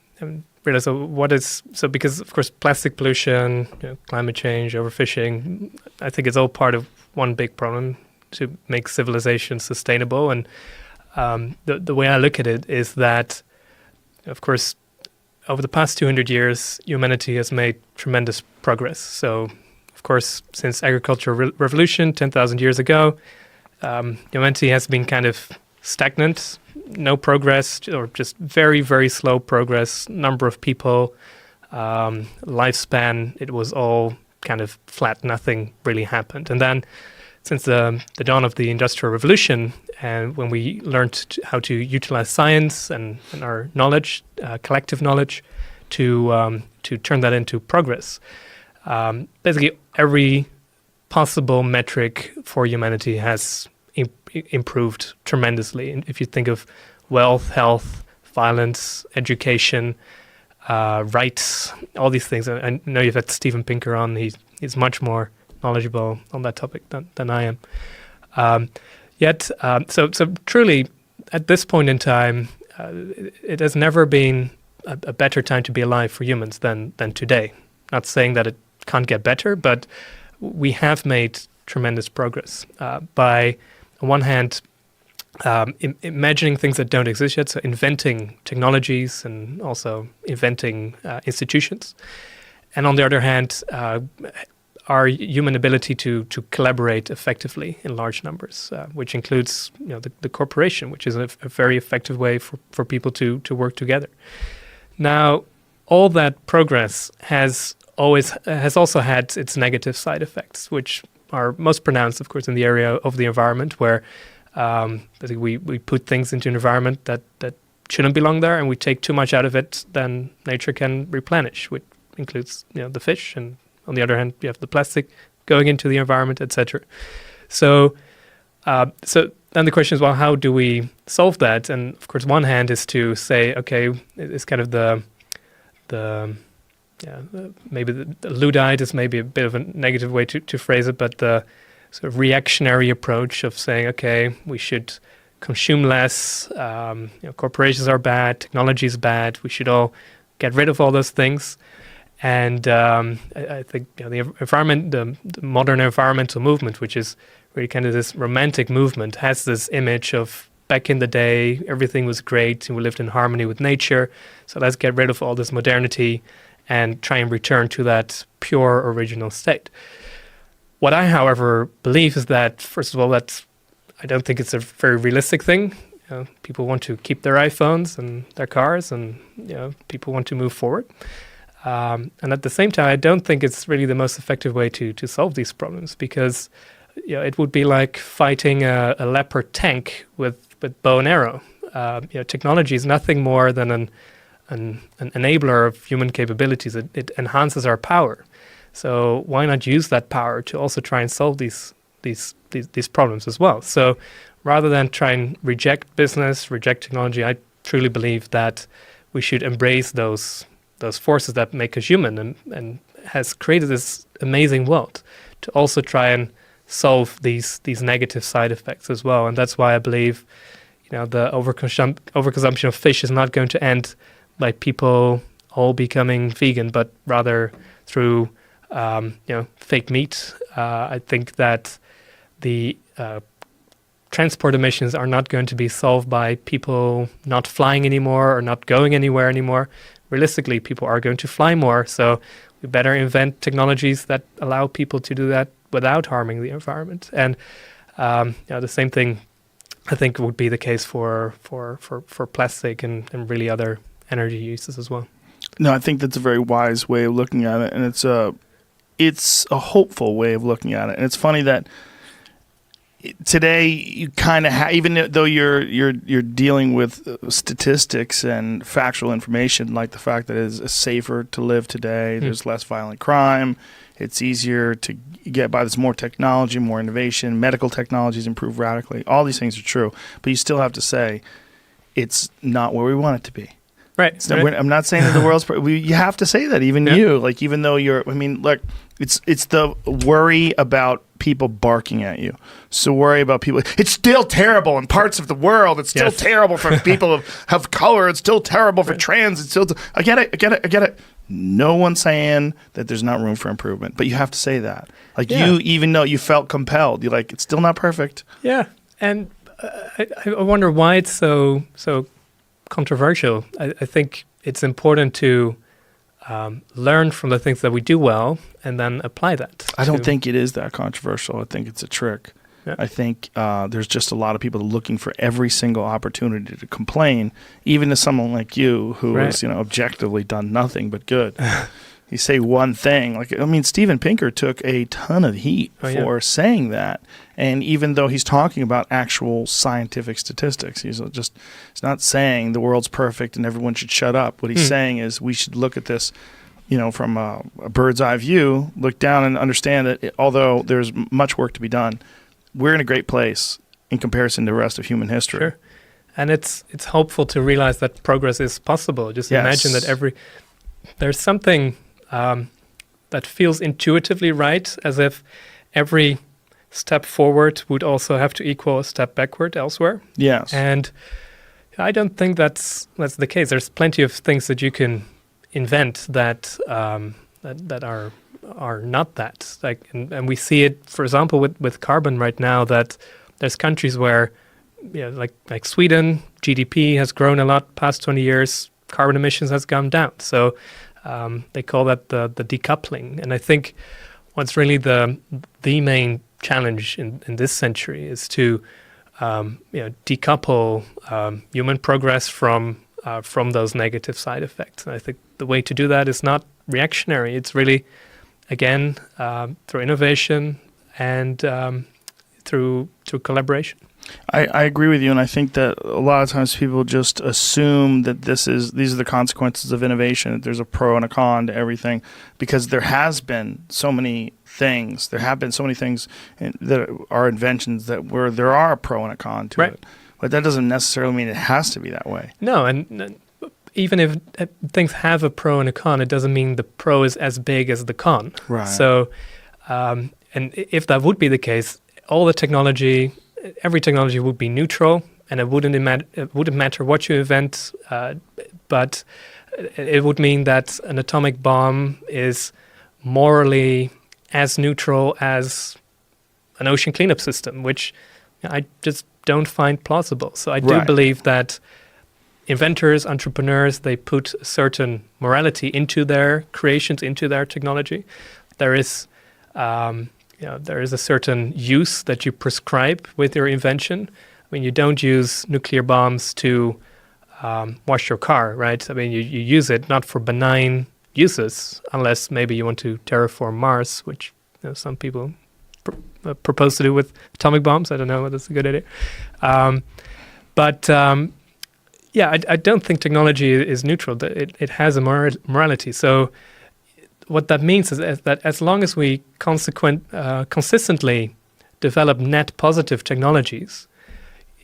[SPEAKER 3] realize because of course plastic pollution, climate change, overfishing, I think it's all part of one big problem to make civilization sustainable. And the way I look at it is that, of course, over the past 200 years, humanity has made tremendous progress. So, of course, since agricultural revolution 10,000 years ago, humanity has been kind of stagnant, no progress, or just very, very slow progress. Number of people, lifespan, it was all kind of flat. Nothing really happened. And then since the dawn of the Industrial Revolution, and when we learned how to utilize science and our knowledge, collective knowledge, to turn that into progress, basically every possible metric for humanity has improved tremendously. And if you think of wealth, health, violence, education, rights, all these things. I know you've had Steven Pinker on. He's much more knowledgeable on that topic than I am. So truly, at this point in time, it has never been a better time to be alive for humans than today. Not saying that it can't get better, but we have made tremendous progress by, on one hand, imagining things that don't exist yet, so inventing technologies and also inventing institutions. And on the other hand, our human ability to collaborate effectively in large numbers, which includes the corporation, which is a very effective way for people to work together. Now, all that progress has also had its negative side effects, which are most pronounced, of course, in the area of the environment, where I think we put things into an environment that shouldn't belong there, and we take too much out of it, then nature can replenish, which includes the fish, and on the other hand, you have the plastic going into the environment, etc. So then the question is, well, how do we solve that? And of course, one hand is to say, okay, it's kind of maybe the Luddite is maybe a bit of a negative way to phrase it, but the sort of reactionary approach of saying, okay, we should consume less, corporations are bad, technology is bad, we should all get rid of all those things. And I think the environment, the modern environmental movement, which is really kind of this romantic movement, has this image of back in the day, everything was great and we lived in harmony with nature, so let's get rid of all this modernity and try and return to that pure original state. What I, however, believe is that, first of all, that's I don't think it's a very realistic thing. People want to keep their iPhones and their cars, and people want to move forward. And at the same time, I don't think it's really the most effective way to solve these problems, because it would be like fighting a leopard tank with bow and arrow. Technology is nothing more than an enabler of human capabilities. It enhances our power. So why not use that power to also try and solve these problems as well? So rather than try and reject business, reject technology, I truly believe that we should embrace those forces that make us human and has created this amazing world, to also try and solve these negative side effects as well. And that's why I believe the overconsumption of fish is not going to end by people all becoming vegan, but rather through fake meat. I think that the transport emissions are not going to be solved by people not flying anymore or not going anywhere anymore. Realistically, people are going to fly more, so we better invent technologies that allow people to do that without harming the environment. And the same thing, I think, would be the case for plastic and really other energy uses as well.
[SPEAKER 1] No, I think that's a very wise way of looking at it, and it's a hopeful way of looking at it. And it's funny that today you kind of even though you're dealing with statistics and factual information, like the fact that it's safer to live today, there's less violent crime, it's easier to get by, there's more technology, more innovation, medical technologies improve radically. All these things are true, but you still have to say it's not where we want it to be.
[SPEAKER 3] Right.
[SPEAKER 1] I'm not saying that the world's you have to say that, even you, like, even though look, it's the worry about people barking at you. So worry about people. It's still terrible in parts of the world. It's still terrible for people of color. It's still terrible for trans. It's still. I get it. No one's saying that there's not room for improvement, but you have to say that. Like you, even though you felt compelled, you're like, it's still not perfect.
[SPEAKER 3] Yeah, and I wonder why it's so controversial. I think it's important to learn from the things that we do well and then apply that.
[SPEAKER 1] I don't think it is that controversial. I think it's a trick. Yeah. I think there's just a lot of people looking for every single opportunity to complain, even to someone like you who has objectively done nothing but good. You say one thing, Steven Pinker took a ton of heat for saying that, and even though he's talking about actual scientific statistics, he's not saying the world's perfect and everyone should shut up. What he's saying is we should look at this, from a bird's eye view, look down and understand that although there's much work to be done, we're in a great place in comparison to the rest of human history.
[SPEAKER 3] Sure, and it's hopeful to realize that progress is possible. Just imagine that there's something that feels intuitively right, as if every step forward would also have to equal a step backward elsewhere.
[SPEAKER 1] Yes. And
[SPEAKER 3] I don't think that's the case. There's plenty of things that you can invent that are not that. And we see it, for example, with carbon right now, that there's countries where, like Sweden, GDP has grown a lot past 20 years, carbon emissions has gone down. So they call that the decoupling. And I think what's really the main challenge in this century is to decouple human progress from those negative side effects. And I think the way to do that is not reactionary. It's really, again, through innovation and through collaboration.
[SPEAKER 1] I agree with you, and I think that a lot of times people just assume that these are the consequences of innovation, that there's a pro and a con to everything, because there have been so many things that are inventions where there are a pro and a con to it. But that doesn't necessarily mean it has to be that way.
[SPEAKER 3] No, and even if things have a pro and a con, it doesn't mean the pro is as big as the con.
[SPEAKER 1] Right.
[SPEAKER 3] So, and if that would be the case, every technology would be neutral, and it wouldn't matter what you invent, but it would mean that an atomic bomb is morally as neutral as an ocean cleanup system, which I just don't find plausible. So I do believe that inventors, entrepreneurs, they put a certain morality into their creations, into their technology. There is there is a certain use that you prescribe with your invention. I mean, you don't use nuclear bombs to wash your car, right? I mean, you use it not for benign uses, unless maybe you want to terraform Mars, which some people propose to do with atomic bombs. I don't know whether that's a good idea. I don't think technology is neutral. It has a morality. So what that means is that as long as we consistently develop net positive technologies,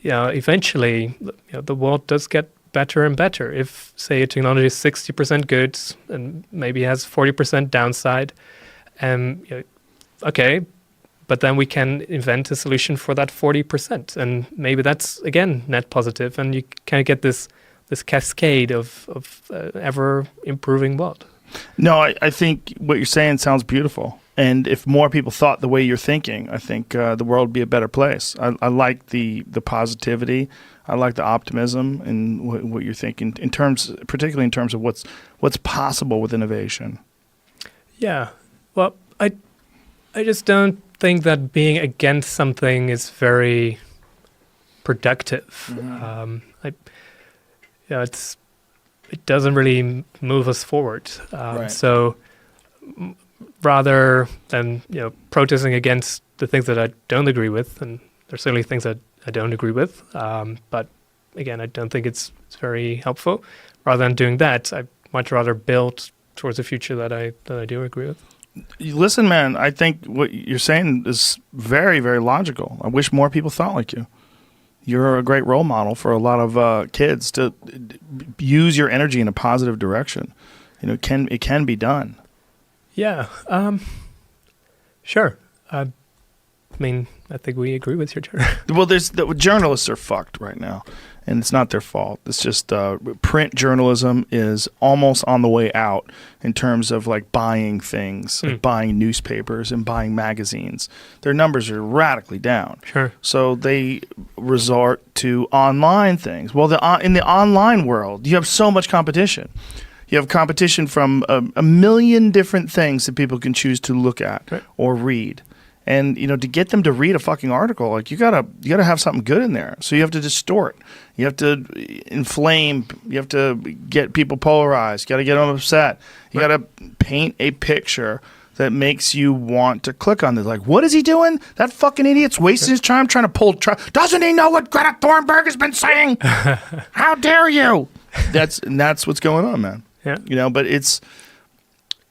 [SPEAKER 3] eventually the world does get better and better. If, say, a technology is 60% good and maybe has 40% downside, okay, but then we can invent a solution for that 40%, and maybe that's again net positive, and you kind of get this cascade of ever improving world.
[SPEAKER 1] No, I think what you're saying sounds beautiful, and if more people thought the way you're thinking, I think the world would be a better place. I like the positivity. I like the optimism in what you're thinking, particularly in terms of what's possible with innovation. Yeah.
[SPEAKER 3] Well, I just don't think that being against something is very productive.
[SPEAKER 1] Mm-hmm.
[SPEAKER 3] It doesn't really move us forward.
[SPEAKER 1] Right.
[SPEAKER 3] So rather than protesting against the things that I don't agree with, and there's certainly things that I don't agree with, but again, I don't think it's very helpful. Rather than doing that, I'd much rather build towards a future that I do agree with.
[SPEAKER 1] Listen, man, I think what you're saying is very, very logical. I wish more people thought like you. You're a great role model for a lot of kids to use your energy in a positive direction. It can be done.
[SPEAKER 3] Yeah, sure. I mean, I think we agree with your turn.
[SPEAKER 1] Well, journalists are fucked right now, and it's not their fault. It's just print journalism is almost on the way out in terms of like buying things, like buying newspapers and buying magazines. Their numbers are radically down.
[SPEAKER 3] Sure.
[SPEAKER 1] So they resort to online things. Well, in the online world, you have so much competition. You have competition from a million different things that people can choose to look at or read. And to get them to read a fucking article, like you gotta have something good in there. So you have to distort, you have to inflame, you have to get people polarized, you gotta get them upset, you gotta paint a picture that makes you want to click on this. Like, what is he doing? That fucking idiot's wasting his time trying to pull. Doesn't he know what Greta Thunberg has been saying? How dare you? That's what's going on, man.
[SPEAKER 3] Yeah.
[SPEAKER 1] But it's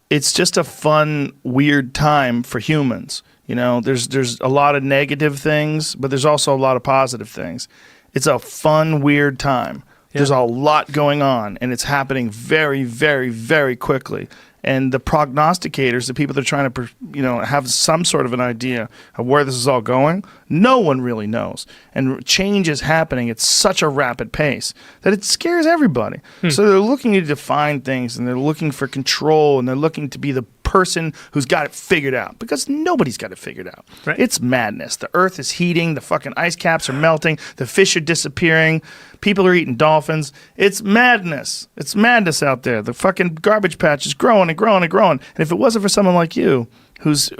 [SPEAKER 1] just a fun, weird time for humans. There's a lot of negative things, but there's also a lot of positive things. It's a fun, weird time. Yeah. There's a lot going on, and it's happening very, very, very quickly. And the prognosticators, the people that are trying to, have some sort of an idea of where this is all going, no one really knows. And change is happening at such a rapid pace that it scares everybody. So they're looking to define things, and they're looking for control, and they're looking to be the person who's got it figured out, because nobody's got it figured out.
[SPEAKER 3] Right.
[SPEAKER 1] It's madness. The earth is heating. The fucking ice caps are melting. The fish are disappearing. People are eating dolphins. It's madness. It's madness out there. The fucking garbage patch is growing and growing and growing. And if it wasn't for someone like you who's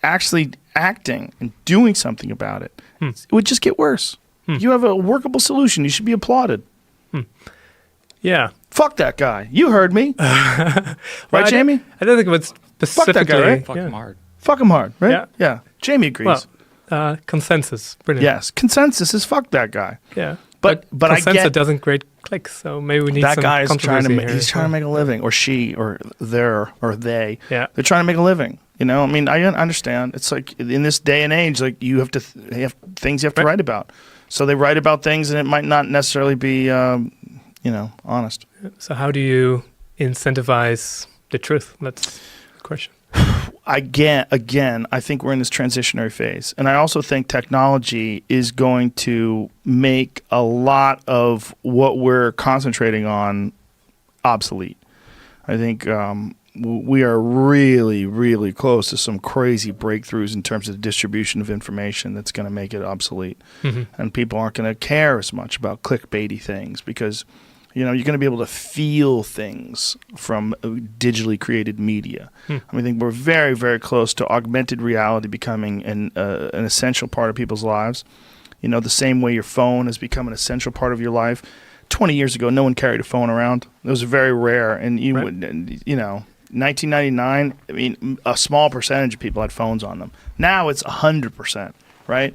[SPEAKER 1] actually acting and doing something about it, it would just get worse. You have a workable solution. You should be applauded.
[SPEAKER 3] Yeah.
[SPEAKER 1] Fuck that guy. You heard me. Right, Jamie?
[SPEAKER 3] I don't think it was specifically.
[SPEAKER 1] Fuck that guy, right?
[SPEAKER 4] Fuck him hard.
[SPEAKER 1] Fuck him hard, right?
[SPEAKER 3] Yeah.
[SPEAKER 1] Yeah. Jamie agrees.
[SPEAKER 3] Well, consensus. Brilliant.
[SPEAKER 1] Yes. Consensus is fuck that guy.
[SPEAKER 3] Yeah.
[SPEAKER 1] But I
[SPEAKER 3] consensus
[SPEAKER 1] get
[SPEAKER 3] doesn't great click, so maybe we need
[SPEAKER 1] that
[SPEAKER 3] some
[SPEAKER 1] guy is trying to he's trying to make a living, or she, or there, or they.
[SPEAKER 3] Yeah.
[SPEAKER 1] They're trying to make a living. I mean, I understand. It's like in this day and age, like you have things you have to write about. So they write about things, and it might not necessarily be, honest.
[SPEAKER 3] So how do you incentivize the truth? That's the question.
[SPEAKER 1] Again, I think we're in this transitionary phase. And I also think technology is going to make a lot of what we're concentrating on obsolete. I think we are really, really close to some crazy breakthroughs in terms of the distribution of information that's going to make it obsolete. And people aren't going to care as much about clickbaity things because You're going to be able to feel things from digitally created media. I think we're very, very close to augmented reality becoming an essential part of people's lives. The same way your phone has become an essential part of your life. 20 years ago, no one carried a phone around. It was very rare. And 1999, a small percentage of people had phones on them. Now it's 100%, right?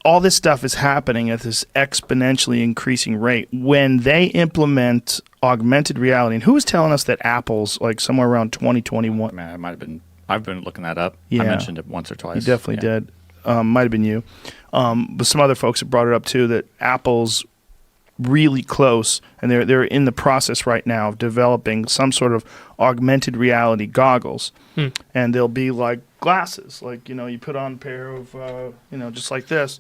[SPEAKER 1] All this stuff is happening at this exponentially increasing rate. When they implement augmented reality, and who was telling us that Apple's like somewhere around 2021?
[SPEAKER 4] Man, it might have been. I've been looking that up.
[SPEAKER 1] Yeah.
[SPEAKER 4] I mentioned it once or twice.
[SPEAKER 1] You definitely did. Might have been you. But some other folks have brought it up too, that Apple's really close, and they're in the process right now of developing some sort of augmented reality goggles. And they'll be like glasses, like you put on a pair of just like this,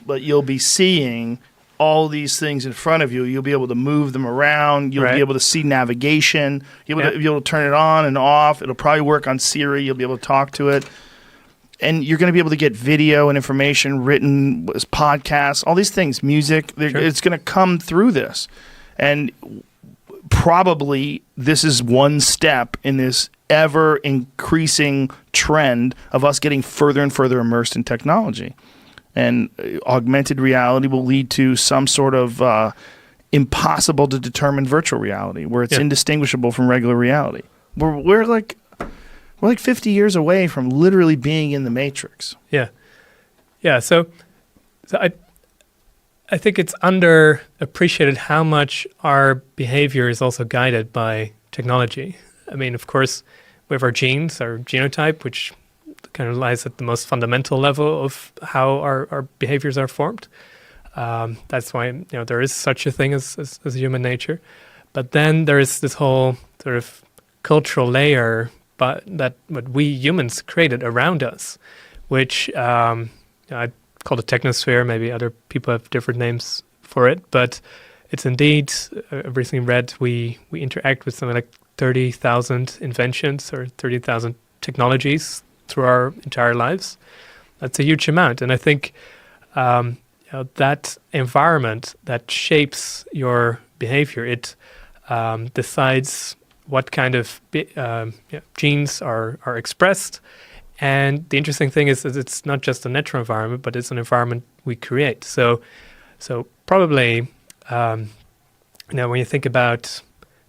[SPEAKER 1] but you'll be seeing all these things in front of you. You'll be able to move them around. You'll be able to see navigation. You'll be able to turn it on and off. It'll probably work on Siri. You'll be able to talk to it. And you're going to be able to get video and information written as podcasts, all these things, music. It's going to come through this. And probably this is one step in this ever-increasing trend of us getting further and further immersed in technology. And augmented reality will lead to some sort of impossible-to-determine virtual reality where it's indistinguishable from regular reality. We're like 50 years away from literally being in the Matrix.
[SPEAKER 3] Yeah. So I think it's underappreciated how much our behavior is also guided by technology. I mean, of course, we have our genes, our genotype, which kind of lies at the most fundamental level of how our behaviors are formed. That's why there is such a thing as human nature. But then there is this whole sort of cultural layer that what we humans created around us, which I call it technosphere. Maybe other people have different names for it, but it's indeed, I've recently read, we interact with something like 30,000 inventions or 30,000 technologies through our entire lives. That's a huge amount. And I think that environment that shapes your behavior, it decides what kind of genes are expressed. And the interesting thing is that it's not just a natural environment, but it's an environment we create. So probably, when you think about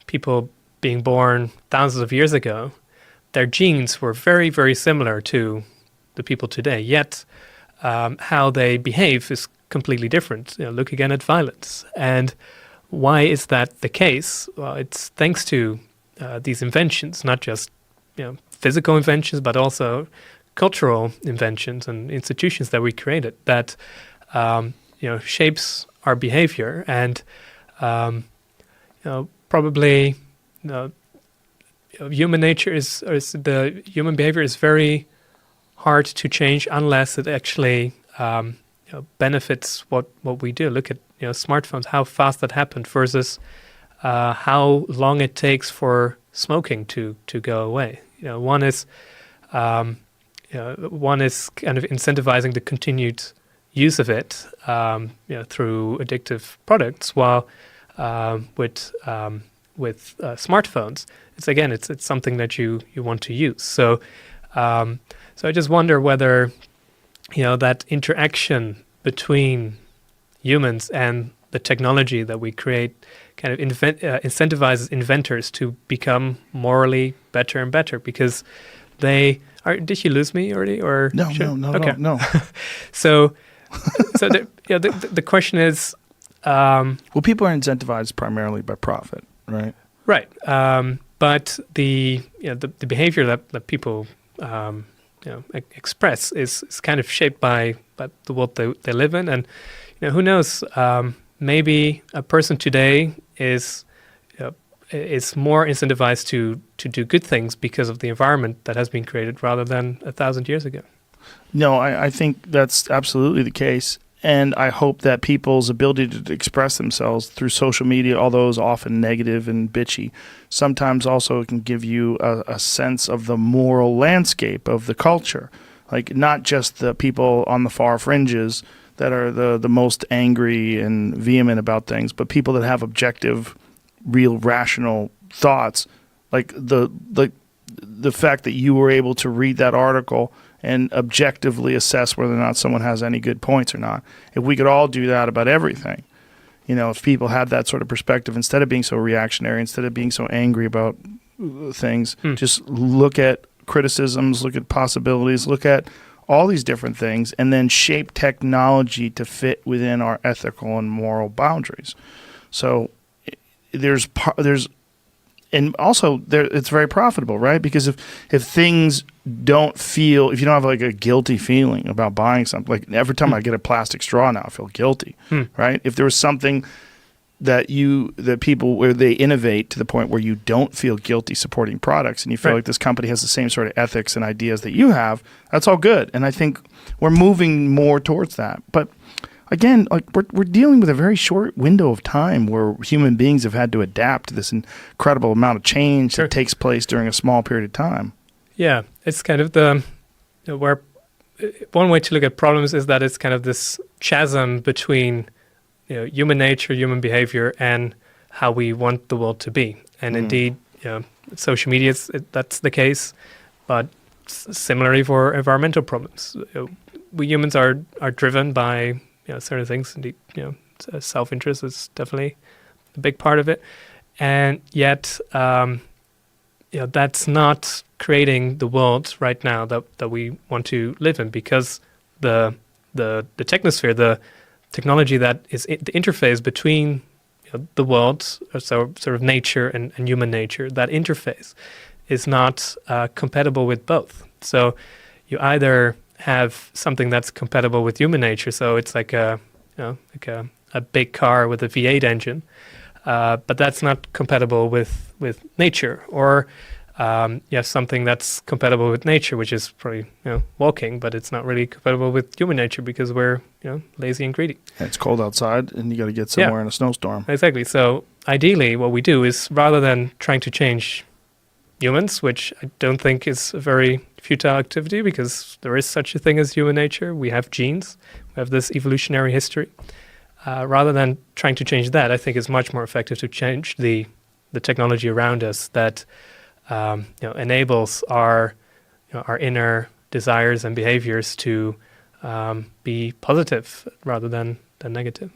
[SPEAKER 3] people being born thousands of years ago, their genes were very, very similar to the people today. Yet, how they behave is completely different. Look again at violence. And why is that the case? Well, it's thanks to these inventions, not just physical inventions, but also cultural inventions and institutions that we created that shapes our behavior. And probably human nature the human behavior is very hard to change unless it actually benefits what we do. Look at smartphones, how fast that happened versus how long it takes for smoking to go away. One is kind of incentivizing the continued use of it through addictive products, while with smartphones, it's something that you want to use. So I just wonder whether that interaction between humans and the technology that we create kind of incentivizes inventors to become morally better and better, because they are. Did you lose me already? Or
[SPEAKER 1] no,
[SPEAKER 3] okay.
[SPEAKER 1] no.
[SPEAKER 3] So the question is,
[SPEAKER 1] well, people are incentivized primarily by profit, right?
[SPEAKER 3] Right. But the behavior that people express is kind of shaped by the world they live in, and who knows? Maybe a person today is more incentivized to do good things because of the environment that has been created rather than 1,000 years ago.
[SPEAKER 1] No, I think that's absolutely the case. And I hope that people's ability to express themselves through social media, although it's often negative and bitchy, sometimes also can give you a sense of the moral landscape of the culture. Like, not just the people on the far fringes that are the most angry and vehement about things, but people that have objective, real, rational thoughts, like the fact that you were able to read that article and objectively assess whether or not someone has any good points or not. If we could all do that about everything, if people had that sort of perspective, instead of being so reactionary, instead of being so angry about things, just look at criticisms, look at possibilities, look at all these different things, and then shape technology to fit within our ethical and moral boundaries. So and also it's very profitable, right? Because if things don't feel, if you don't have like a guilty feeling about buying something, like every time I get a plastic straw now, I feel guilty, right? If there was something that people, where they innovate to the point where you don't feel guilty supporting products and you feel like this company has the same sort of ethics and ideas that you have, that's all good. And I think we're moving more towards that. But again, like we're dealing with a very short window of time where human beings have had to adapt to this incredible amount of change that takes place during a small period of time.
[SPEAKER 3] Yeah, it's kind of where one way to look at problems is that it's kind of this chasm between human nature, human behavior, and how we want the world to be. And indeed, social media, that's the case. But similarly for environmental problems, we humans are driven by certain things. Indeed, self-interest is definitely a big part of it. And yet, that's not creating the world right now that we want to live in, because the technosphere, the technology that is the interface between the world, so sort of nature and human nature, that interface is not compatible with both. So you either have something that's compatible with human nature, so it's like a big car with a V8 engine, but that's not compatible with nature, or you have something that's compatible with nature, which is probably walking, but it's not really compatible with human nature because we're lazy and greedy.
[SPEAKER 1] And it's cold outside, and you got to get somewhere in a snowstorm.
[SPEAKER 3] Exactly. So ideally, what we do is, rather than trying to change humans, which I don't think is a very futile activity, because there is such a thing as human nature. We have genes. We have this evolutionary history. Rather than trying to change that, I think it's much more effective to change the technology around us that enables our inner desires and behaviors to be positive rather than negative.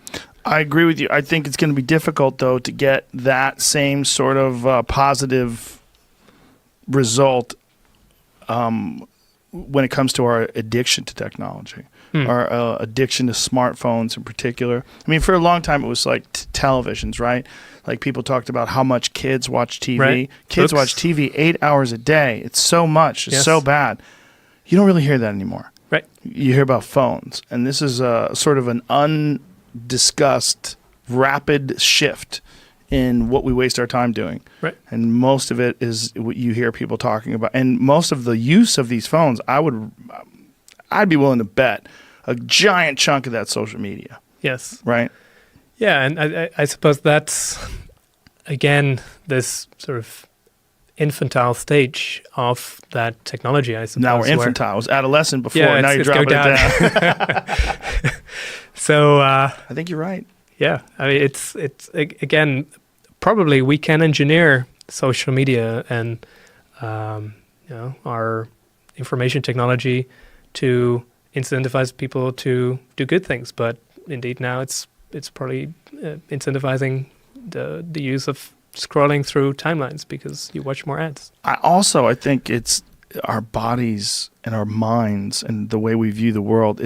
[SPEAKER 1] I agree with you. I think it's going to be difficult, though, to get that same sort of positive result when it comes to our addiction to technology, our addiction to smartphones in particular. I mean, for a long time, it was like televisions, right? Like people talked about how much kids watch TV.
[SPEAKER 3] Right.
[SPEAKER 1] Kids watch TV 8 hours a day. It's so much. It's so bad. You don't really hear that anymore.
[SPEAKER 3] Right.
[SPEAKER 1] You hear about phones. And this is a sort of an undiscussed, rapid shift in what we waste our time doing.
[SPEAKER 3] Right.
[SPEAKER 1] And most of it is what you hear people talking about. And most of the use of these phones, I'd be willing to bet a giant chunk of that social media.
[SPEAKER 3] Yes.
[SPEAKER 1] Right?
[SPEAKER 3] Yeah, and I suppose that's, again, this sort of infantile stage of that technology, I suppose.
[SPEAKER 1] Now we're infantile. It was adolescent before.
[SPEAKER 3] Yeah,
[SPEAKER 1] now you're dropping it down.
[SPEAKER 3] So
[SPEAKER 1] I think you're right.
[SPEAKER 3] Yeah, I mean, it's again, probably we can engineer social media and our information technology to incentivize people to do good things, but indeed now it's probably incentivizing the use of scrolling through timelines because you watch more ads.
[SPEAKER 1] I think it's our bodies and our minds and the way we view the world.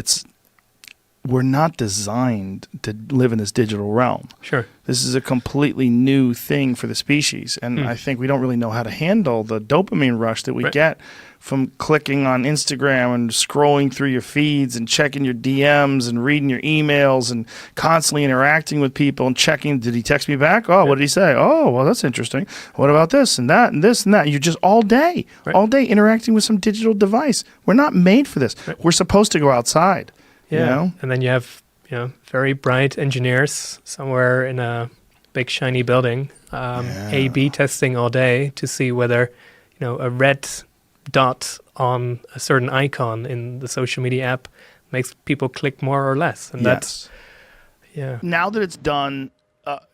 [SPEAKER 1] We're not designed to live in this digital realm.
[SPEAKER 3] Sure.
[SPEAKER 1] This is a completely new thing for the species. And I think we don't really know how to handle the dopamine rush that we get from clicking on Instagram and scrolling through your feeds and checking your DMs and reading your emails and constantly interacting with people and checking, did he text me back? Oh, what did he say? Oh, well, that's interesting. What about this and that and this and that? You're just all day interacting with some digital device. We're not made for this. Right. We're supposed to go outside.
[SPEAKER 3] Yeah, and then you have very bright engineers somewhere in a big shiny building, A/B testing all day to see whether a red dot on a certain icon in the social media app makes people click more or less. And that's, yeah.
[SPEAKER 1] Now that it's done,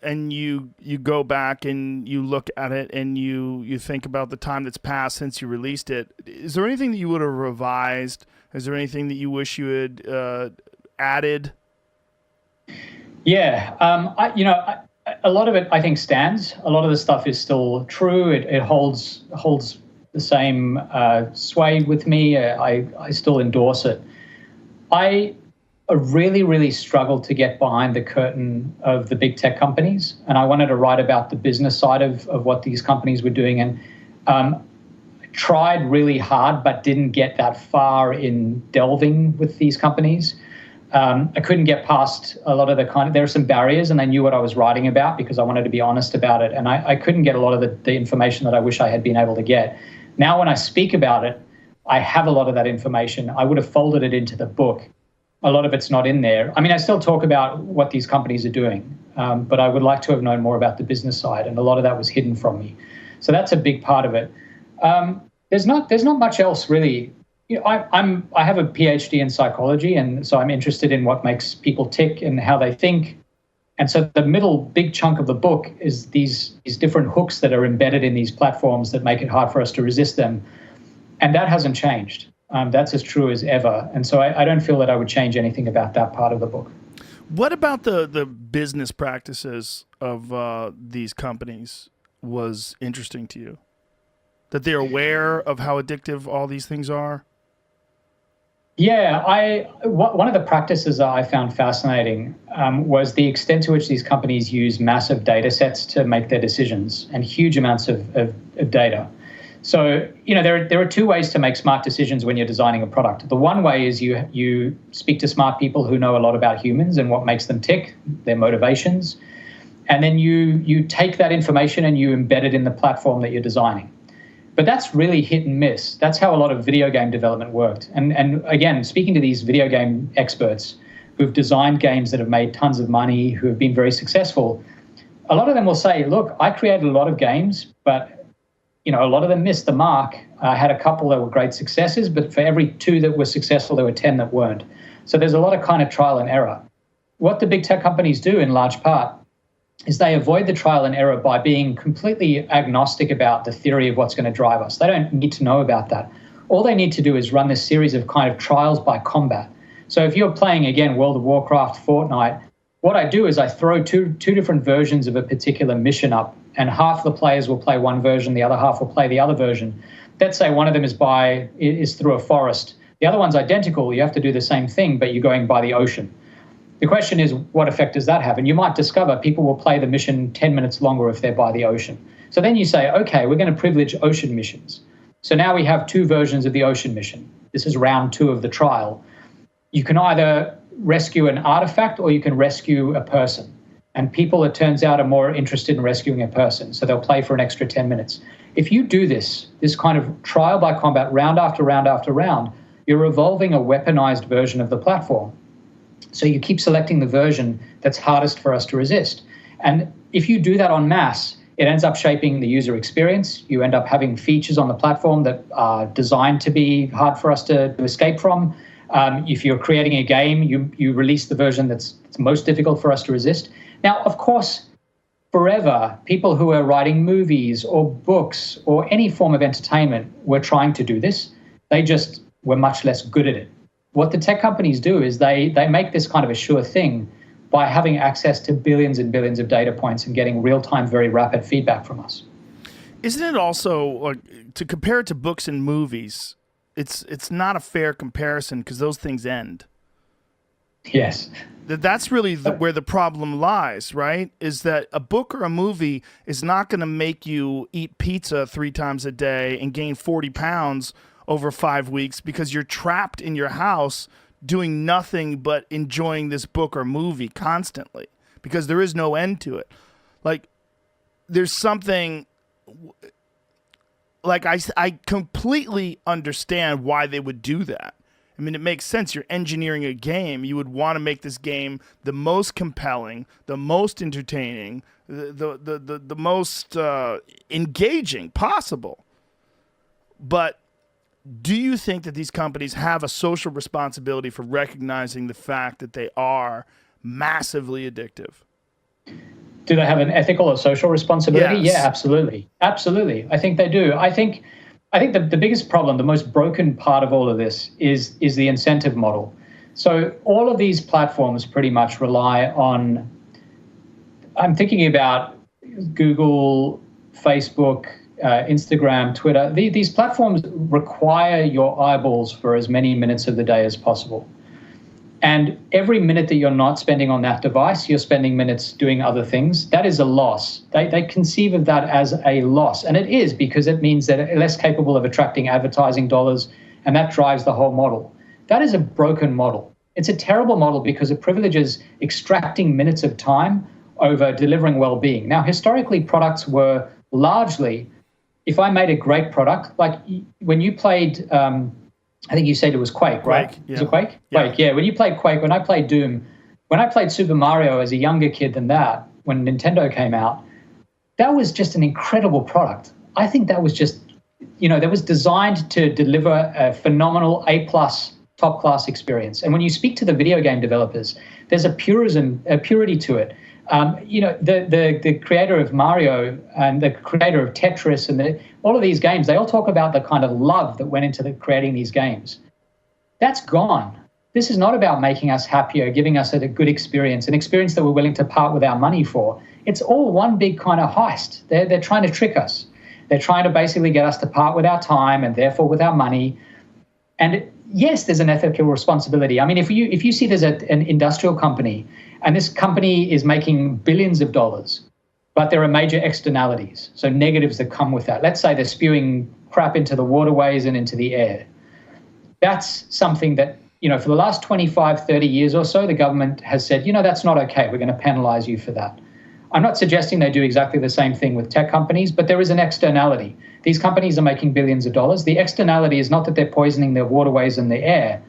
[SPEAKER 1] and you go back and you look at it and you think about the time that's passed since you released it, is there anything that you would have revised? Is there anything that you wish you had added?
[SPEAKER 5] Yeah, a lot of it I think stands. A lot of the stuff is still true. It holds the same sway with me. I still endorse it. I really, really struggled to get behind the curtain of the big tech companies, and I wanted to write about the business side of what these companies were doing, and tried really hard but didn't get that far in delving with these companies. I couldn't get past a lot of there are some barriers, and they knew what I was writing about because I wanted to be honest about it, and I couldn't get a lot of the information that I wish I had been able to get. Now when I speak about it, I have a lot of that information. I would have folded it into the book. A lot of it's not in there. I mean, I still talk about what these companies are doing, but I would like to have known more about the business side, and a lot of that was hidden from me. So that's a big part of it. There's not much else really. You know, I have a PhD in psychology, and so I'm interested in what makes people tick and how they think. And so the middle big chunk of the book is these different hooks that are embedded in these platforms that make it hard for us to resist them, and that hasn't changed. That's as true as ever. And so I don't feel that I would change anything about that part of the book.
[SPEAKER 1] What about the business practices of these companies was interesting to you? That they're aware of how addictive all these things are?
[SPEAKER 5] Yeah, one of the practices that I found fascinating was the extent to which these companies use massive data sets to make their decisions, and huge amounts of data. So, there are two ways to make smart decisions when you're designing a product. The one way is you speak to smart people who know a lot about humans and what makes them tick, their motivations, and then you take that information and you embed it in the platform that you're designing. But that's really hit and miss. That's how a lot of video game development worked. And again, speaking to these video game experts who've designed games that have made tons of money, who have been very successful, a lot of them will say, look, I created a lot of games, but a lot of them missed the mark. I had a couple that were great successes, but for every 2 that were successful, there were 10 that weren't. So there's a lot of kind of trial and error. What the big tech companies do in large part is they avoid the trial and error by being completely agnostic about the theory of what's going to drive us. They don't need to know about that. All they need to do is run this series of kind of trials by combat. So if you're playing, again, World of Warcraft, Fortnite, what I do is I throw two different versions of a particular mission up, and half the players will play one version, the other half will play the other version. Let's say one of them is through a forest. The other one's identical. You have to do the same thing, but you're going by the ocean. The question is, what effect does that have? And you might discover people will play the mission 10 minutes longer if they're by the ocean. So then you say, okay, we're going to privilege ocean missions. So now we have 2 versions of the ocean mission. This is round 2 of the trial. You can either rescue an artifact or you can rescue a person. And people, it turns out, are more interested in rescuing a person. So they'll play for an extra 10 minutes. If you do this kind of trial by combat, round after round after round, you're evolving a weaponized version of the platform. So you keep selecting the version that's hardest for us to resist. And if you do that en masse, it ends up shaping the user experience. You end up having features on the platform that are designed to be hard for us to escape from. If you're creating a game, you release the version that's most difficult for us to resist. Now, of course, forever, people who are writing movies or books or any form of entertainment were trying to do this. They just were much less good at it. What the tech companies do is they make this kind of a sure thing by having access to billions and billions of data points and getting real-time, very rapid feedback from us.
[SPEAKER 1] Isn't it also, like, to compare it to books and movies, it's not a fair comparison because those things end.
[SPEAKER 5] Yes.
[SPEAKER 1] That's really where the problem lies, right? Is that a book or a movie is not going to make you eat pizza 3 times a day and gain 40 pounds over 5 weeks because you're trapped in your house doing nothing but enjoying this book or movie constantly because there is no end to it. Like, there's something... Like, I completely understand why they would do that. I mean, it makes sense. You're engineering a game. You would want to make this game the most compelling, the most entertaining, the most engaging possible. But Do you think that these companies have a social responsibility for recognizing the fact that they are massively addictive?
[SPEAKER 5] Do they have an ethical or social responsibility?
[SPEAKER 1] Yes.
[SPEAKER 5] Yeah, absolutely. Absolutely. I think they do. I think the biggest problem, the most broken part of all of this is the incentive model. So all of these platforms pretty much rely on, I'm thinking about Google, Facebook, Instagram, Twitter. These platforms require your eyeballs for as many minutes of the day as possible. And every minute that you're not spending on that device, you're spending minutes doing other things. That is a loss. They conceive of that as a loss. And it is, because it means that they're less capable of attracting advertising dollars, and that drives the whole model. That is a broken model. It's a terrible model because it privileges extracting minutes of time over delivering well-being. Now, historically, products were largely, if I made a great product, like when you played, I think you said it was Quake, right?
[SPEAKER 1] Quake, yeah.
[SPEAKER 5] Was it Quake?
[SPEAKER 1] Yeah.
[SPEAKER 5] Quake, yeah. When you played Quake, when I played Doom, when I played Super Mario as a younger kid than that, when Nintendo came out, that was just an incredible product. I think that was just, that was designed to deliver a phenomenal A-plus top-class experience. And when you speak to the video game developers, there's a purity to it. The creator of Mario and the creator of Tetris and all of these games, they all talk about the kind of love that went into creating these games. That's gone. This is not about making us happier, giving us a good experience, an experience that we're willing to part with our money for. It's all one big kind of heist. They're trying to trick us. They're trying to basically get us to part with our time and therefore with our money. And yes, there's an ethical responsibility. I mean, if you see there's an industrial company, and this company is making billions of dollars, but there are major externalities, so negatives that come with that. Let's say they're spewing crap into the waterways and into the air. That's something that, for the last 25, 30 years or so, the government has said, that's not okay. We're going to penalize you for that. I'm not suggesting they do exactly the same thing with tech companies, but there is an externality. These companies are making billions of dollars. The externality is not that they're poisoning the waterways and the air,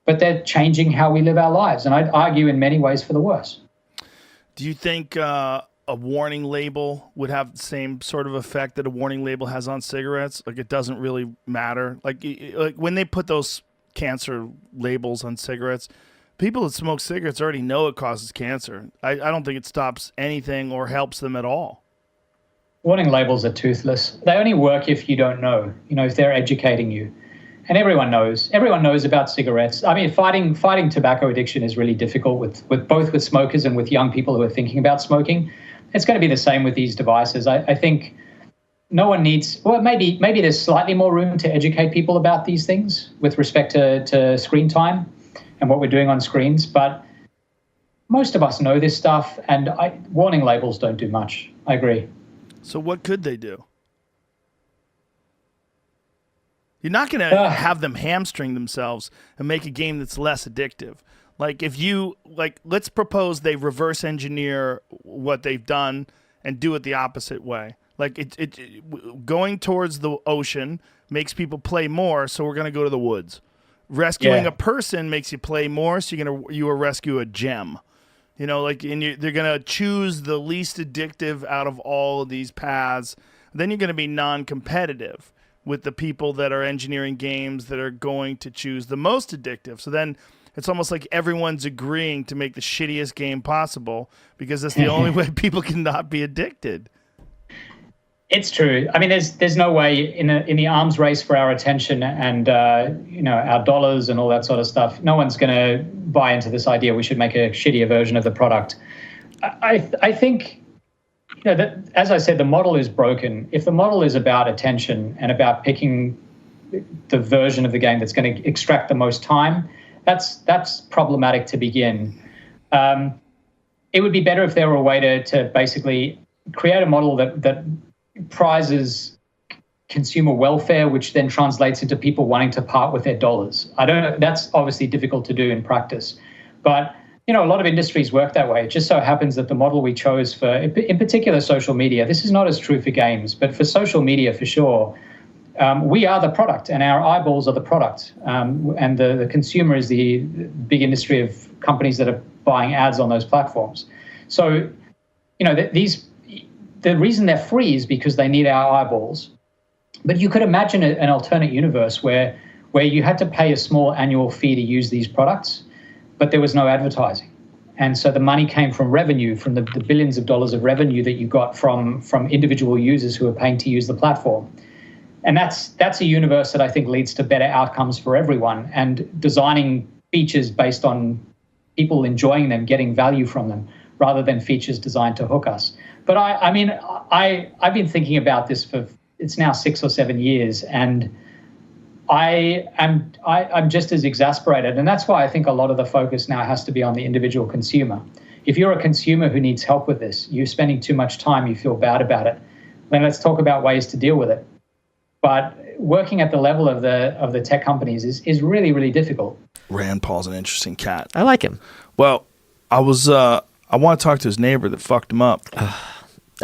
[SPEAKER 5] but they're changing how we live our lives. And I'd argue in many ways for the worse.
[SPEAKER 1] Do you think a warning label would have the same sort of effect that a warning label has on cigarettes? Like, it doesn't really matter. Like when they put those cancer labels on cigarettes, people that smoke cigarettes already know it causes cancer. I don't think it stops anything or helps them at all.
[SPEAKER 5] Warning labels are toothless. They only work if you don't know, if they're educating you. And everyone knows. Everyone knows about cigarettes. I mean, fighting tobacco addiction is really difficult with both with smokers and with young people who are thinking about smoking. It's going to be the same with these devices. I think no one needs, well, maybe there's slightly more room to educate people about these things with respect to screen time and what we're doing on screens. But most of us know this stuff, and warning labels don't do much. I agree.
[SPEAKER 1] So what could they do? You're not going to have them hamstring themselves and make a game that's less addictive. Like, let's propose they reverse engineer what they've done and do it the opposite way. Like, going towards the ocean makes people play more, so we're going to go to the woods. Rescuing a person makes you play more, so you will rescue a gem. They're going to choose the least addictive out of all of these paths. Then you're going to be non-competitive with the people that are engineering games that are going to choose the most addictive. So then it's almost like everyone's agreeing to make the shittiest game possible because that's the only way people can not be addicted.
[SPEAKER 5] It's true. I mean, there's no way in the arms race for our attention and our dollars and all that sort of stuff. No one's going to buy into this idea we should make a shittier version of the product. I think, that, as I said, the model is broken. If the model is about attention and about picking the version of the game that's going to extract the most time, that's problematic to begin. It would be better if there were a way to basically create a model that prizes consumer welfare, which then translates into people wanting to part with their dollars. I don't know. That's obviously difficult to do in practice, but a lot of industries work that way. It just so happens that the model we chose for, in particular, social media, this is not as true for games, but for social media for sure, we are the product and our eyeballs are the product. And the consumer is the big industry of companies that are buying ads on those platforms. So, the reason they're free is because they need our eyeballs. But you could imagine an alternate universe where where you had to pay a small annual fee to use these products, but there was no advertising. And so the money came from revenue, from the billions of dollars of revenue that you got from individual users who are paying to use the platform. And that's a universe that I think leads to better outcomes for everyone, and designing features based on people enjoying them, getting value from them, rather than features designed to hook us. But I've been thinking about this for, it's now 6 or 7 years, and I'm just as exasperated. And that's why I think a lot of the focus now has to be on the individual consumer. If you're a consumer who needs help with this, you're spending too much time, you feel bad about it, then let's talk about ways to deal with it. But working at the level of the tech companies is really, really difficult.
[SPEAKER 1] Rand Paul's an interesting cat.
[SPEAKER 2] I like him.
[SPEAKER 1] Well, I want to talk to his neighbor that fucked him up.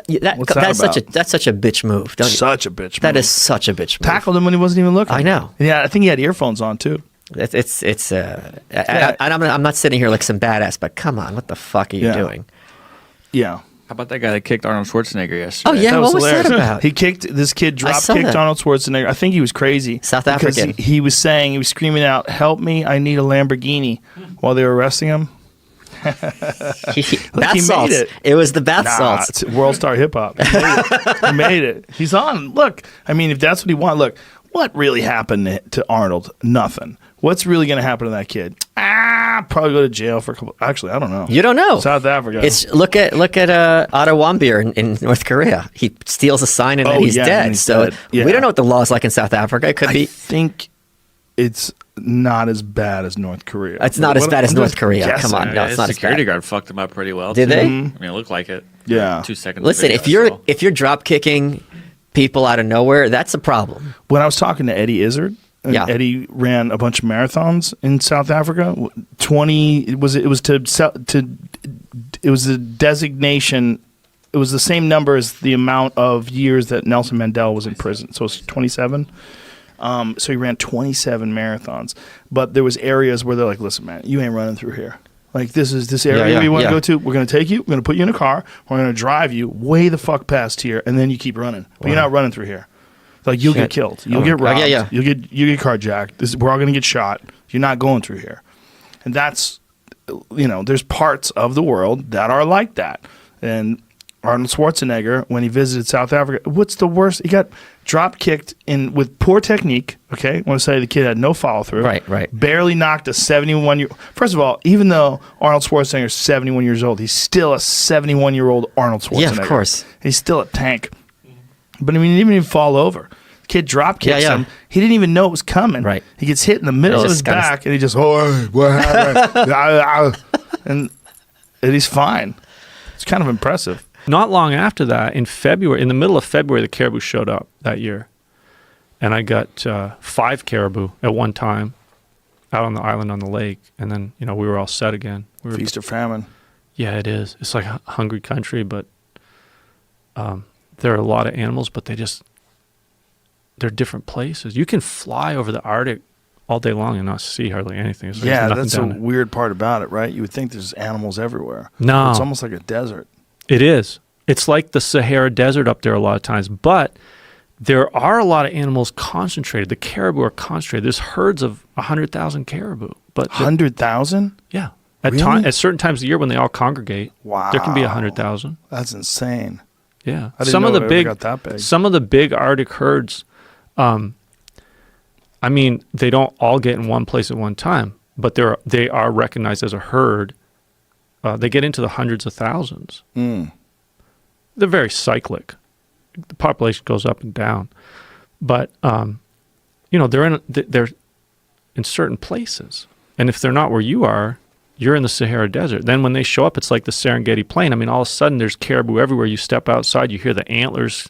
[SPEAKER 2] That's such a bitch move. Don't you?
[SPEAKER 1] Such a bitch move.
[SPEAKER 2] That is such a bitch move.
[SPEAKER 1] Tackled him when he wasn't even looking.
[SPEAKER 2] I know.
[SPEAKER 1] Yeah, I think he had earphones on too.
[SPEAKER 2] I'm not sitting here like some badass, but come on, what the fuck are you doing?
[SPEAKER 1] Yeah.
[SPEAKER 4] How about that guy that kicked Arnold Schwarzenegger yesterday?
[SPEAKER 2] Oh yeah, what was that about?
[SPEAKER 1] He kicked this kid, drop kicked
[SPEAKER 2] that.
[SPEAKER 1] Arnold Schwarzenegger. I think he was crazy.
[SPEAKER 2] South African.
[SPEAKER 1] He was screaming out, "Help me! I need a Lamborghini!" while they were arresting him.
[SPEAKER 2] Bath salts. It was the bath salts.
[SPEAKER 1] It's World Star Hip Hop. He made it. He's on. Look, I mean, if that's what he wants, look, what really happened to Arnold? Nothing. What's really going to happen to that kid? Probably go to jail for a couple. Actually, I don't know.
[SPEAKER 2] You don't know.
[SPEAKER 1] South Africa.
[SPEAKER 2] Look at Otto Warmbier in North Korea. He steals a sign and then he's dead. So we don't know what the law is like in South Africa. It could be. I
[SPEAKER 1] think it's not as bad as North Korea.
[SPEAKER 2] It's not as bad as North Korea.
[SPEAKER 1] Guessing.
[SPEAKER 2] Come on, no, it's not as bad.
[SPEAKER 4] Security guard fucked him up pretty well.
[SPEAKER 2] Did they?
[SPEAKER 4] I mean, it looked like it.
[SPEAKER 1] Yeah.
[SPEAKER 4] 2 seconds.
[SPEAKER 2] Listen, if you're drop kicking people out of nowhere, that's a problem.
[SPEAKER 1] When I was talking to Eddie Izzard, Eddie ran a bunch of marathons in South Africa. 20. It was the designation. It was the same number as the amount of years that Nelson Mandela was in prison. So it's 27. So he ran 27 marathons. But there was areas where they're like, "Listen, man, you ain't running through here. Like this area we want to go to. We're going to take you. We're going to put you in a car. We're going to drive you way the fuck past here, and then you keep running. But you're not running through here. Like you'll get killed. You'll get robbed. You'll get carjacked. We're all going to get shot. You're not going through here." And that's, there's parts of the world that are like that. And Arnold Schwarzenegger, when he visited South Africa, what's the worst? He got drop kicked with poor technique. Okay, I want to say the kid had no follow through.
[SPEAKER 2] Right.
[SPEAKER 1] Barely knocked a 71-year. First of all, even though Arnold Schwarzenegger is 71 years old, he's still a 71-year-old Arnold Schwarzenegger.
[SPEAKER 2] Yeah, of course.
[SPEAKER 1] He's still a tank. But I mean, he didn't even fall over. The kid drop kicks him. He didn't even know it was coming.
[SPEAKER 2] Right.
[SPEAKER 1] He gets hit in the middle of his back, and he just, what happened? and he's fine. It's kind of impressive.
[SPEAKER 3] Not long after that, in the middle of February, the caribou showed up that year. And I got 5 caribou at one time out on the island on the lake. And then, we were all set again.
[SPEAKER 1] Feast or famine.
[SPEAKER 3] Yeah, it is. It's like a hungry country, but there are a lot of animals, but they're different places. You can fly over the Arctic all day long and not see hardly anything.
[SPEAKER 1] That's a weird part about it, right? You would think there's animals everywhere.
[SPEAKER 3] No.
[SPEAKER 1] It's almost like a desert.
[SPEAKER 3] It is. It's like the Sahara Desert up there a lot of times, but there are a lot of animals concentrated. The caribou are concentrated. There's herds of 100,000 caribou.
[SPEAKER 1] 100,000?
[SPEAKER 3] Yeah.
[SPEAKER 1] Really?
[SPEAKER 3] At certain times of the year when they all congregate,
[SPEAKER 1] wow,
[SPEAKER 3] there can be 100,000.
[SPEAKER 1] That's insane.
[SPEAKER 3] Yeah.
[SPEAKER 1] I didn't know it ever got that big.
[SPEAKER 3] Some of the big Arctic herds, they don't all get in one place at one time, but they are recognized as a herd. They get into the hundreds of thousands.
[SPEAKER 1] Mm.
[SPEAKER 3] They're very cyclic. The population goes up and down, but they're in certain places, and if they're not where you are, you're in the Sahara Desert. Then when they show up, it's like the Serengeti Plain. I mean, all of a sudden there's caribou everywhere. You step outside, you hear the antlers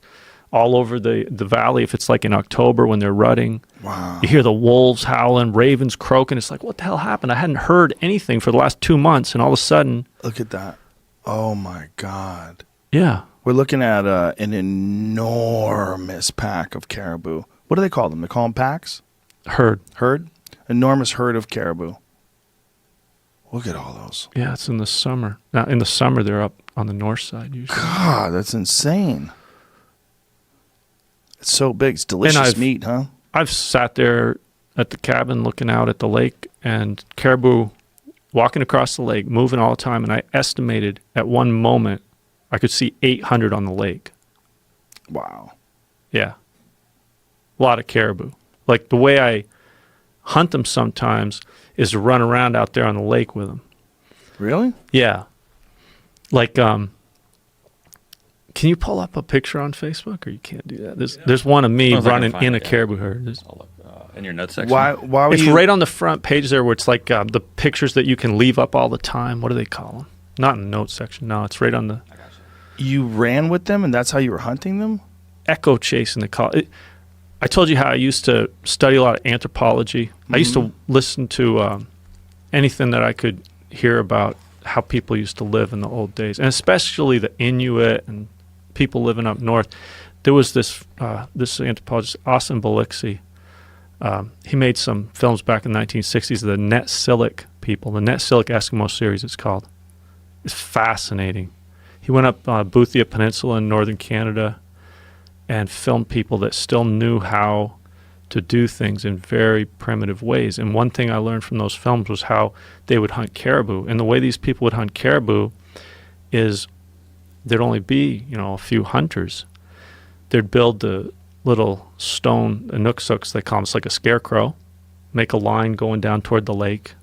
[SPEAKER 3] all over the valley. If it's like in October when they're rutting,
[SPEAKER 1] wow,
[SPEAKER 3] you hear the wolves howling, ravens croaking. It's like, what the hell happened? I hadn't heard anything for the last 2 months, and all of a sudden,
[SPEAKER 1] look at that! Oh my God!
[SPEAKER 3] Yeah.
[SPEAKER 1] We're looking at an enormous pack of caribou. What do they call them? They call them packs?
[SPEAKER 3] Herd.
[SPEAKER 1] Enormous herd of caribou. Look at all those.
[SPEAKER 3] Yeah, it's in the summer. Now, in the summer, they're up on the north side usually.
[SPEAKER 1] God, that's insane. It's so big. It's delicious meat, huh?
[SPEAKER 3] I've sat there
[SPEAKER 6] at the cabin looking out at the lake, and caribou walking across the lake, moving all the time, and I estimated at one moment I could see 800 on the lake.
[SPEAKER 1] Wow.
[SPEAKER 6] Yeah. A lot of caribou. Like, the way I hunt them sometimes is to run around out there on the lake with them.
[SPEAKER 1] Really?
[SPEAKER 6] Yeah. Like, can you pull up a picture on Facebook, or you can't do that? There's one of me running in a caribou herd.
[SPEAKER 4] I'll look, in your notes section.
[SPEAKER 1] Why would
[SPEAKER 6] It's
[SPEAKER 1] you?
[SPEAKER 6] right on the front page there, where it's like the pictures that you can leave up all the time. What do they call them? Not in the notes section. No, it's right on the
[SPEAKER 1] You ran with them, and that's how you were hunting them?
[SPEAKER 6] echo chasing the call. I told you how I used to study a lot of anthropology. I used to listen to anything that I could hear about how people used to live in the old days, and especially the Inuit and people living up north. There was this anthropologist, Austin Balixi. He made some films back in the 1960s, the Metzl people, the Metzl Eskimo series it's called. It's fascinating. He went up Boothia Peninsula in northern Canada and filmed people that still knew how to do things in very primitive ways. And one thing I learned from those films was how they would hunt caribou. And the way these people would hunt caribou is there'd only be, a few hunters. They'd build the little stone, a nooksooks, they call them. It's like a scarecrow. Make a line going down toward the lake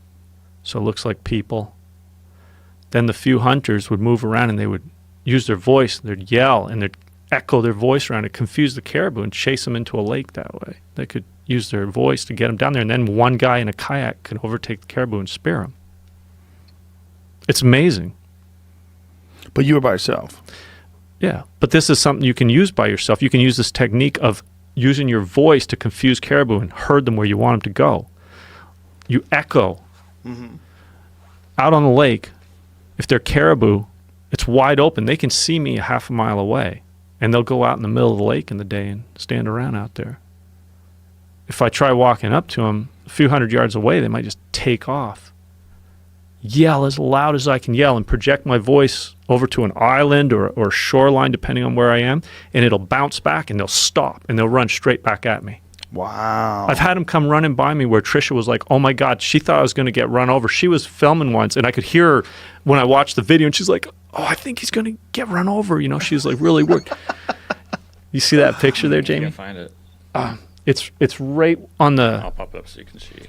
[SPEAKER 6] so it looks like people. Then the few hunters would move around and they would use their voice. They'd yell and they'd echo their voice around and confuse the caribou and chase them into a lake that way. They could use their voice to get them down there, and then one guy in a kayak could overtake the caribou and spear them. It's amazing.
[SPEAKER 1] But you were by yourself.
[SPEAKER 6] Yeah, but this is something you can use by yourself. You can use this technique of using your voice to confuse caribou and herd them where you want them to go. You echo. Out on the lake, if they're caribou, it's wide open. They can see me a half a mile away, and they'll go out in the middle of the lake in the day and stand around out there. If I try walking up to them a few hundred yards away, they might just take off. Yell as loud as I can yell and project my voice over to an island or shoreline, depending on where I am, and it'll bounce back and they'll stop and they'll run straight back at me.
[SPEAKER 1] Wow.
[SPEAKER 6] I've had them come running by me where Trisha was like, oh my God, she thought I was going to get run over. She was filming once, and I could hear her when I watched the video, and she's like, oh, I think he's going to get run over. She's like really worried. You see that picture there,
[SPEAKER 4] I
[SPEAKER 6] Jamie?
[SPEAKER 4] can't find it.
[SPEAKER 6] It's right on the...
[SPEAKER 4] I'll pop it up so you can see.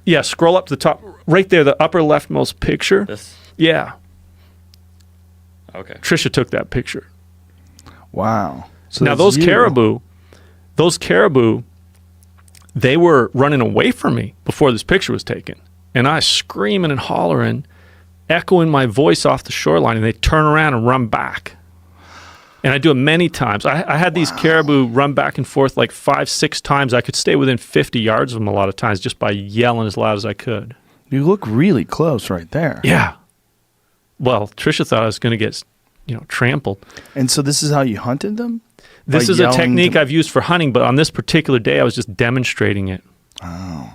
[SPEAKER 6] Yeah, scroll up to the top. Right there, the upper leftmost picture.
[SPEAKER 4] This?
[SPEAKER 6] Yeah.
[SPEAKER 4] Okay.
[SPEAKER 6] Trisha took that picture.
[SPEAKER 1] Wow. So
[SPEAKER 6] Now,
[SPEAKER 1] that's
[SPEAKER 6] those caribou, they were running away from me before this picture was taken. And I screaming and hollering, echoing my voice off the shoreline, and they turn around and run back. And I do it many times. I had these caribou run back and forth like 5-6 times. I could stay within 50 yards of them a lot of times just by yelling as loud as I could.
[SPEAKER 1] You look really close right there.
[SPEAKER 6] Yeah. Well, Trisha thought I was going to get, trampled.
[SPEAKER 1] And so this is how you hunted them?
[SPEAKER 6] This
[SPEAKER 1] By
[SPEAKER 6] is a
[SPEAKER 1] yelling
[SPEAKER 6] technique I've used for hunting, but on this particular day, I was just demonstrating it.
[SPEAKER 1] Oh.